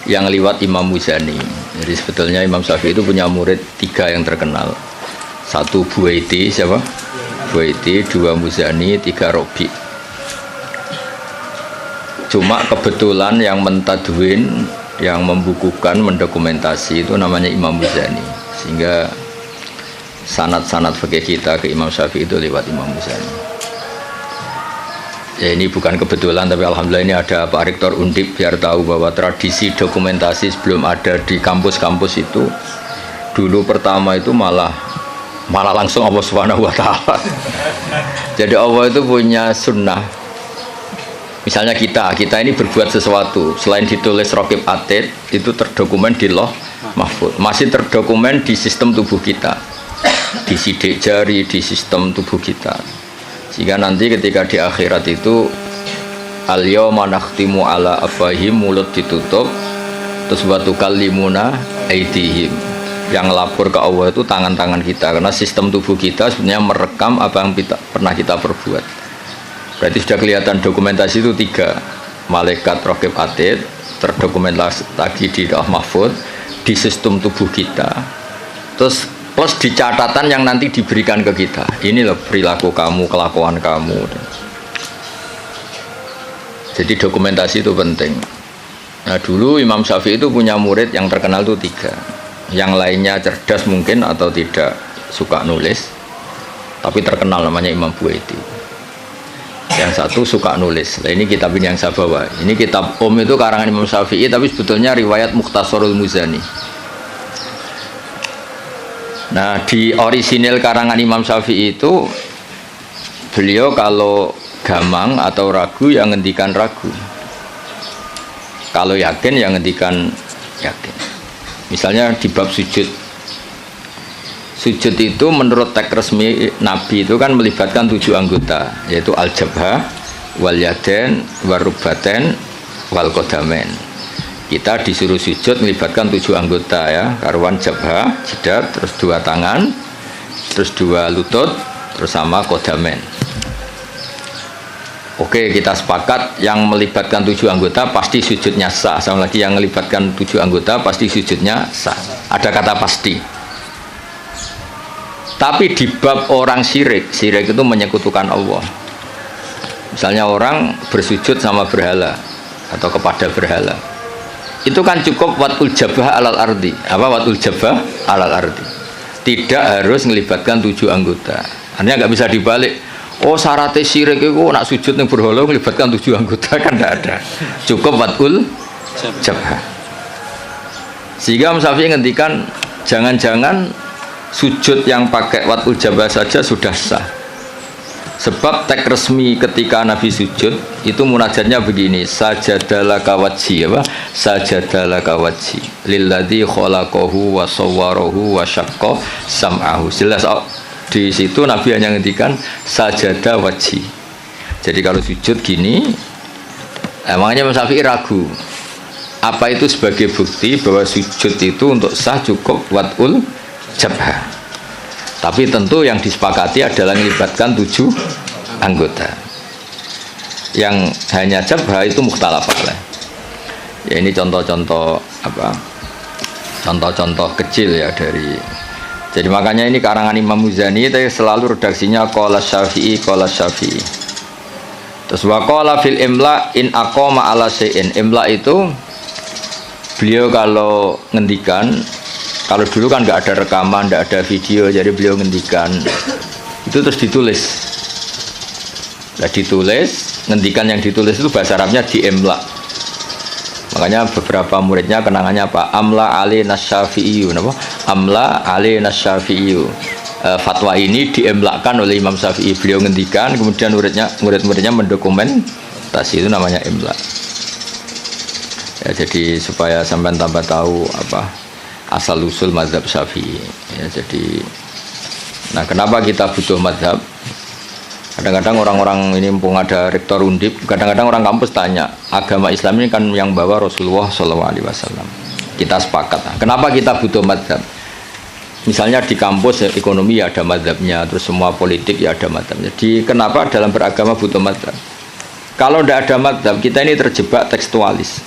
yang liwat Imam Muzani. Jadi sebetulnya Imam Syafi'i itu punya murid 3 yang terkenal. 1 Buaiti, siapa? Buaiti, 2 Muzani, 3 Robi. Cuma kebetulan yang mentadwin, yang membukukan, mendokumentasi itu namanya Imam Muzani. Sehingga sanad-sanad fikih kita ke Imam Syafi'i itu lewat Imam Muzani. Ya ini bukan kebetulan, tapi alhamdulillah ini ada Pak Rektor Undip biar tahu bahwa tradisi dokumentasi sebelum ada di kampus-kampus itu dulu pertama itu malah langsung Allah Subhanahu wa Ta'ala. Jadi Allah itu punya sunnah Misalnya kita ini berbuat sesuatu, selain ditulis Raqib Atid, itu terdokumen di Lauh Mahfuz. Masih terdokumen di sistem tubuh kita, di sidik jari, di sistem tubuh kita. Sehingga nanti ketika di akhirat itu al-yawma nakhtimu ala afwahihim, mulut ditutup, terus wa tukallimuna aydihim. Yang lapor ke Allah itu tangan-tangan kita, karena sistem tubuh kita sebenarnya merekam apa yang pernah kita perbuat. Berarti sudah kelihatan dokumentasi itu 3. Malaikat Raqib Atid terdokumentasi lagi di Lauh Mahfuz, di sistem tubuh kita. Terus plus di catatan yang nanti diberikan ke kita. Ini loh perilaku kamu, kelakuan kamu. Jadi dokumentasi itu penting. Nah dulu Imam Syafi'i itu punya murid yang terkenal itu 3. Yang lainnya cerdas mungkin atau tidak suka nulis, tapi terkenal namanya Imam Buaiti. Yang satu suka nulis. Nah, ini kitab ini yang saya bawa. Ini kitab itu karangan Imam Syafi'i, tapi sebetulnya riwayat Mukhtasarul Muzani. Nah, di orisinil karangan Imam Syafi'i itu beliau kalau gamang atau ragu yang ngendikan ragu. Kalau yakin yang ngendikan yakin. Misalnya di bab sujud. Sujud itu menurut teks resmi Nabi itu kan melibatkan 7 anggota, yaitu al-jabhah, wal yaden, warubaten, wal qadamain. Kita disuruh sujud melibatkan 7 anggota ya, karuan jabhah, jidat, terus 2 tangan, terus 2 lutut, terus sama qadamain. Oke, kita sepakat yang melibatkan 7 anggota pasti sujudnya sah. Sama lagi yang melibatkan 7 anggota pasti sujudnya sah. Ada kata pasti. Tapi di bab orang syirik itu menyekutukan Allah. Misalnya orang bersujud sama berhala atau kepada berhala. Itu kan cukup watul jabah alal ardi. Apa watul jabah alal ardi? Tidak harus melibatkan 7 anggota. Artinya nggak bisa dibalik. Oh syaratnya syirik itu nak sujud yang berhala melibatkan 7 anggota, kan tidak ada. Cukup watul jabah. Sehingga Imam Syafi'i ngendikan jangan-jangan sujud yang pakai watul jabah saja sudah sah. Sebab teks resmi ketika Nabi sujud itu munajatnya begini, sajadalaka wajhi, apa? Sajadalaka wajhi lilladzi khalaqahu wa sawwarahu wa syaqqa sam'ahu. Jelas di situ Nabi hanya ngendikan sajada wajhi. Jadi kalau sujud gini, emangnya Imam Syafi'i ragu. Apa itu sebagai bukti bahwa sujud itu untuk sah cukup watul jabhah. Tapi tentu yang disepakati adalah melibatkan 7 anggota. Yang hanya jabhah itu mukhtalaf alaih. Ya ini contoh-contoh apa? Contoh-contoh kecil ya dari. Jadi makanya ini karangan Imam Muzani itu selalu redaksinya qala Syafi'i qala Syafi'i. Terus wa qala fil imla in aqama ala syai'in. Imla itu beliau kalau ngendikan, kalau dulu kan nggak ada rekaman, nggak ada video, jadi beliau ngendikan itu terus ditulis. Nah, ditulis, ngendikan yang ditulis itu bahasa Arabnya diemla. Makanya beberapa muridnya kenangannya apa? Amla ali nasyafi'iyu, apa? Amla ali nasyafi'iyu. Fatwa ini diemlakan oleh Imam Syafi'i. Beliau ngendikan, kemudian murid-muridnya mendokumentasi, itu namanya emla. Ya, jadi supaya sampai tambah tahu apa asal usul mazhab Syafi'i. Ya, jadi, nah kenapa kita butuh mazhab? Kadang-kadang orang-orang ini mumpung ada rektor undip, kadang-kadang orang kampus tanya, agama Islam ini kan yang bawa Rasulullah SAW. Kita sepakat. Nah, kenapa kita butuh mazhab? Misalnya di kampus ya, ekonomi ya ada mazhabnya, terus semua politik ya ada mazhabnya. Jadi kenapa dalam beragama butuh mazhab? Kalau tidak ada mazhab, kita ini terjebak tekstualis.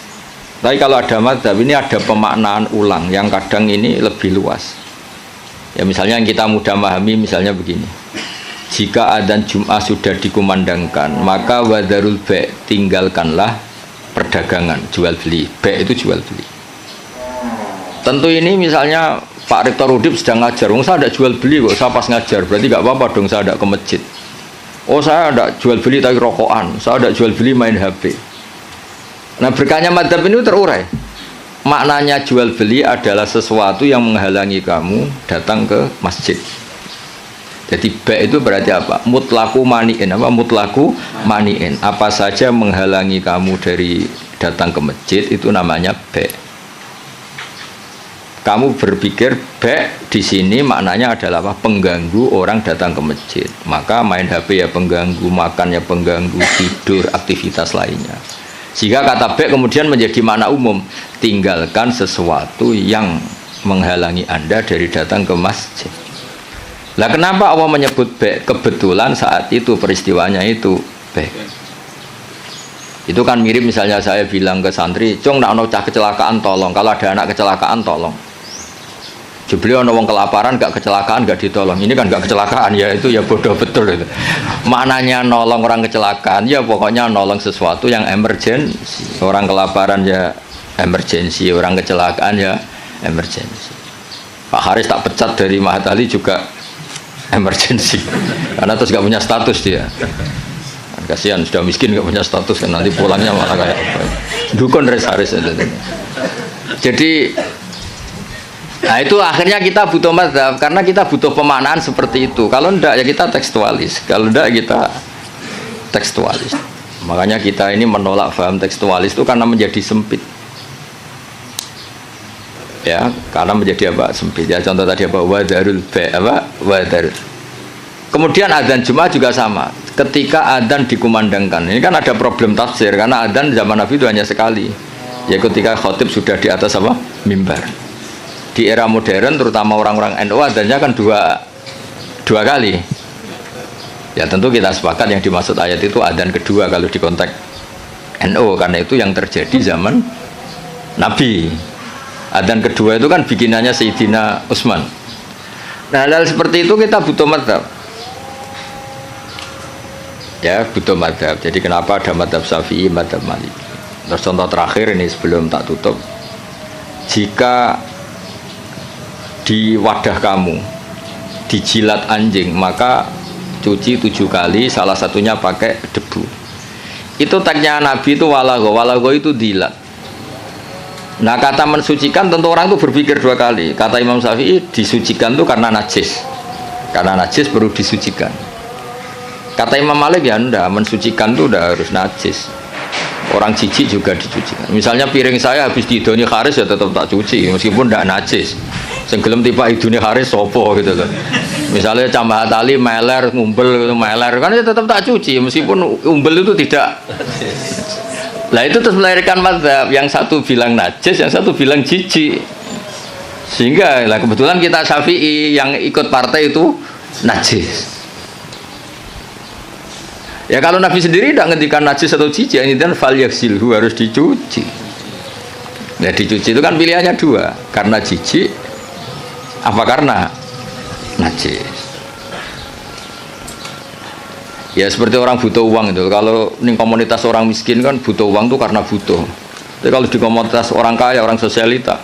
Tapi kalau ada mazhab ini ada pemaknaan ulang yang kadang ini lebih luas. Ya misalnya yang kita mudah memahami misalnya begini. Jika adzan Jum'ah sudah dikumandangkan, maka wadarul bai', tinggalkanlah perdagangan, jual beli. Bai' itu jual beli. Tentu ini misalnya Pak Rektor Udip sedang ngajar, saya tidak jual beli kok, saya pas ngajar, berarti nggak apa-apa dong saya tidak ke masjid. Oh saya tidak jual beli tapi rokokan, saya tidak jual beli main HP. Nah berkahnya madzhab ini terurai. Maknanya jual beli adalah sesuatu yang menghalangi kamu datang ke masjid. Jadi be itu berarti apa? Mutlaku maniin. Apa mutlaku maniin? Apa saja menghalangi kamu dari datang ke masjid itu namanya be. Kamu berpikir be di sini maknanya adalah apa? Pengganggu orang datang ke masjid. Maka main HP ya pengganggu, makan ya pengganggu, tidur, aktivitas lainnya. Sehingga kata be kemudian menjadi makna umum. Tinggalkan sesuatu yang menghalangi Anda dari datang ke masjid. Lah kenapa Allah menyebut be? Kebetulan saat itu peristiwanya itu be. Itu kan mirip misalnya saya bilang ke santri, "Cung, nak ono cah kecelakaan tolong. Kalau ada anak kecelakaan tolong." Jebule ono wong kelaparan gak kecelakaan gak ditolong. Ini kan gak kecelakaan ya, itu ya bodoh betul itu. Maknanya nolong orang kecelakaan ya pokoknya nolong sesuatu yang emergensi. Orang kelaparan ya emergensi, orang kecelakaan ya emergensi. Pak Haris tak pecat dari Mahat Ali juga emergensi karena terus gak punya status dia kan, kasihan sudah miskin gak punya status kan, nanti pulangnya malah kayak apa dukun Res Haris aja. Jadi nah itu akhirnya kita butuh mazhab karena kita butuh pemaknaan seperti itu. Kalau enggak ya kita tekstualis, kalau enggak kita tekstualis. Makanya kita ini menolak paham tekstualis itu karena menjadi sempit ya, karena menjadi apa sempit ya. Contoh tadi apa wadarul be apa wadar. Kemudian adzan Jumat juga sama. Ketika adzan dikumandangkan, ini kan ada problem tafsir karena adzan zaman Nabi itu hanya sekali. Ya ketika khotib sudah di atas apa mimbar. Di era modern terutama orang-orang NU adzannya kan dua kali. Ya tentu kita sepakat yang dimaksud ayat itu adzan kedua kalau di konteks NU karena itu yang terjadi zaman Nabi. Adzan kedua itu kan bikinannya Sayyidina Utsman. Nah, hal seperti itu kita butuh mazhab. Ya, butuh mazhab. Jadi kenapa ada mazhab Syafi'i, mazhab Maliki. Terus contoh terakhir ini sebelum tak tutup. Jika di wadah kamu dijilat anjing, maka cuci 7 kali, salah satunya pakai debu. Itu tagnya Nabi itu walago itu dilat. Nah kata mensucikan tentu orang itu berpikir 2 kali. Kata Imam Syafi'i disucikan itu karena najis. Karena najis perlu disucikan. Kata Imam Malik ya enggak, mensucikan itu udah harus najis. Orang jijik juga dicucikan. Misalnya piring saya habis didoni kharis ya tetap tak cuci meskipun enggak najis. Sing gelem tiba idune kharis sopo gitu loh. Misalnya Cambah tali meler ngumpel gitu meler kan ya tetap tak cuci meskipun umbel itu tidak. Lah itu terus melahirkan mazhab yang satu bilang najis, yang satu bilang jijik. Sehingga lah kebetulan kita Syafi'i yang ikut partai itu najis. Ya kalau Nabi sendiri tidak ngendikan najis atau jijik, ini dan fal yaksilhu harus dicuci. Nah dicuci itu kan pilihannya 2, karena jijik apa karena najis. Ya seperti orang butuh uang itu. Kalau ini komunitas orang miskin kan butuh uang tuh karena butuh. Tapi kalau di komunitas orang kaya, orang sosialita,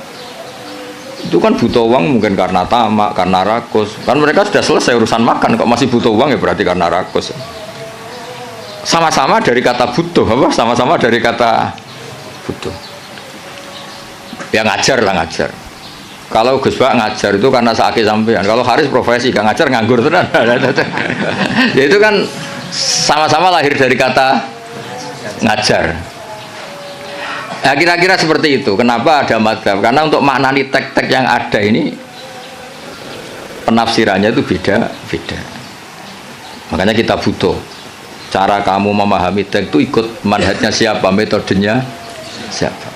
itu kan butuh uang mungkin karena tamak, karena rakus. Kan mereka sudah selesai urusan makan, kok masih butuh uang ya berarti karena rakus. Sama-sama dari kata butuh, apa? Sama-sama dari kata butuh. Ya ngajar lah ngajar. Kalau Gus Bak ngajar itu karena sakit sampean. Kalau Haris profesi, gak ngajar nganggur tenan. Ya itu kan sama-sama lahir dari kata ngajar. Ya kira-kira seperti itu. Kenapa ada mazhab? Karena untuk maknani teks-teks yang ada ini penafsirannya itu beda-beda. Makanya kita butuh cara kamu memahami teks itu ikut manhajnya siapa, metodenya siapa.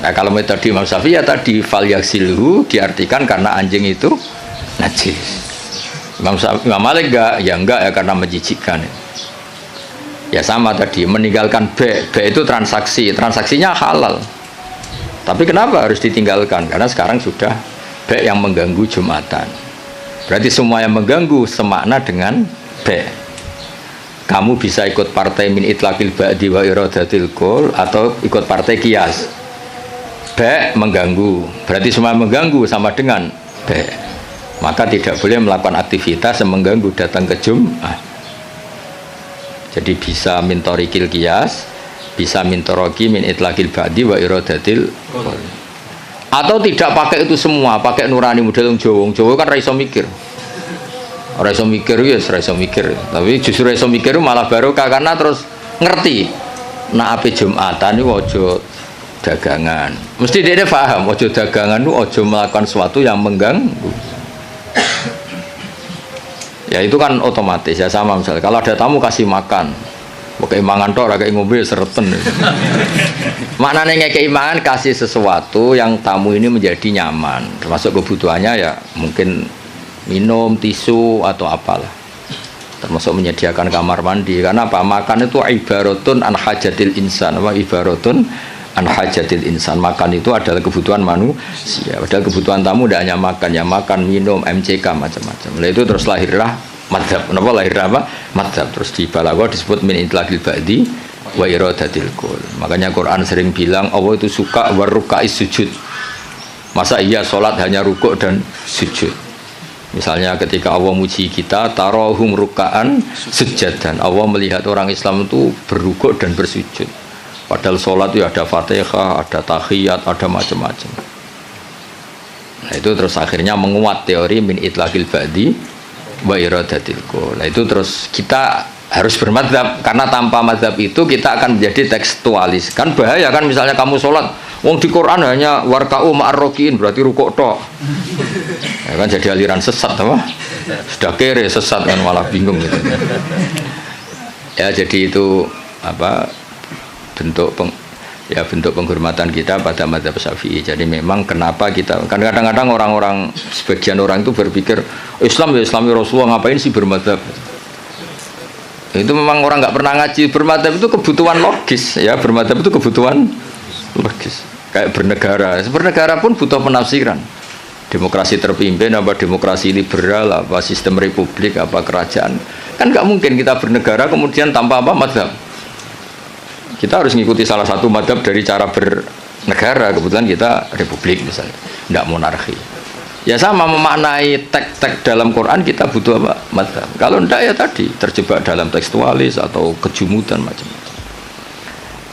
Nah kalau metode Imam Syafi'i ya tadi fal yaksilhu diartikan karena anjing itu najis. Imam Malik enggak ya karena menjijikkan. Ya sama tadi meninggalkan B itu transaksinya halal. Tapi kenapa harus ditinggalkan? Karena sekarang sudah B yang mengganggu Jumatan. Berarti semua yang mengganggu semakna dengan B. Kamu bisa ikut partai min itlaqil ba'di wa iradatil qul atau ikut partai qiyas. B mengganggu, berarti semua mengganggu sama dengan B. Maka tidak boleh melakukan aktivitas yang mengganggu datang ke Jumat. Jadi bisa mintorikil qiyas, bisa mintoroki min itlaqil ba'di wa iradatil qul. Atau tidak pakai itu semua, pakai nurani model Jawa kan ra iso mikir. Ora iso mikir ya ora iso mikir. Tapi justru iso mikir malah barokah karena terus ngerti. Nak ape Jumatan niku aja dagangan. Mesti dia paham aja dagangan niku aja melakukan sesuatu yang mengganggu. Ya itu kan otomatis ya sama misalnya kalau ada tamu kasih makan. Pakai mangan tok ora kayak ngombe sereten. Maknane ngekei mangan kasih sesuatu yang tamu ini menjadi nyaman. Termasuk kebutuhannya ya mungkin minum, tisu atau apalah. Termasuk menyediakan kamar mandi karena apa? Makan itu ibaratun an hajatil insan. Apa ibaratun an hajatil insan. Makan itu adalah kebutuhan manusia. Padahal kebutuhan tamu tidak hanya makan, ya makan, minum, MCK macam-macam. Nah itu terus lahirlah madhab. Kenapa lahir apa? Madhab. Terus di balaghah disebut min intlaqil ba'di wa iradatil kul. Makanya Quran sering bilang Allah itu suka warukais sujud. Masa iya sholat hanya rukuk dan sujud? Misalnya ketika Allah muji kita tarahum ruka'an sujadan. Allah melihat orang Islam itu berrukuk dan bersujud. Padahal sholat itu ada Fatihah, ada tahiyat, ada macam-macam. Nah itu terus akhirnya menguat teori min itlaqil ba'di wa iradatil kul. Nah itu terus kita harus bermadzhab karena tanpa mazhab itu kita akan menjadi tekstualis. Kan bahaya kan misalnya kamu sholat wong di Quran hanya warka'u ma'arrokiin berarti rukuk tok. Ya kan jadi aliran sesat apa? Sudah kere sesat kan malah bingung gitu. Ya jadi itu apa bentuk penghormatan kita pada mazhab Syafi'i. Jadi memang kenapa kita kan kadang-kadang orang-orang sebagian orang itu berpikir Islam ya Islami Rasulullah ngapain sih bermadzhab? Itu memang orang nggak pernah ngaji. Bermadzhab itu kebutuhan logis ya, bermadzhab itu kebutuhan logis. Kayak bernegara pun butuh penafsiran. Demokrasi terpimpin apa demokrasi liberal apa sistem republik apa kerajaan. Kan nggak mungkin kita bernegara kemudian tanpa apa mazhab. Kita harus mengikuti salah satu mazhab dari cara bernegara. Kebetulan kita republik misalnya, tidak monarki. Ya sama memaknai teks-teks dalam Quran kita butuh apa? Mazhab. Kalau tidak ya tadi terjebak dalam tekstualis atau kejumudan macam-macam.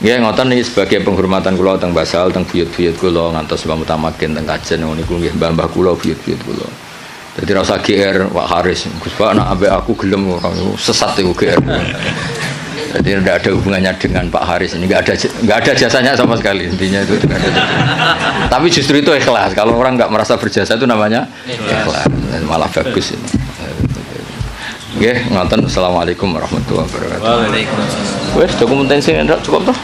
Ya ngoten ini sebagai penghormatan kula teng basal teng buyut-buyut kula ngantos Mbah Mutamakin teng kajen niku nggih mbah-mbah kula buyut-buyut kula. Dadi ra usah GR Pak Haris. Gus Pak nek ambek aku gelem ora sesat iku GR. Jadi tidak ada hubungannya dengan Pak Haris ini, nggak ada jasanya sama sekali intinya itu tidak ada. Tapi justru itu ikhlas. Kalau orang nggak merasa berjasa itu namanya ikhlas, malah bagus ini. Oke, ngoten. Assalamualaikum warahmatullahi wabarakatuh. Waalaikumsalam. Wes dokumentasi cukup toh.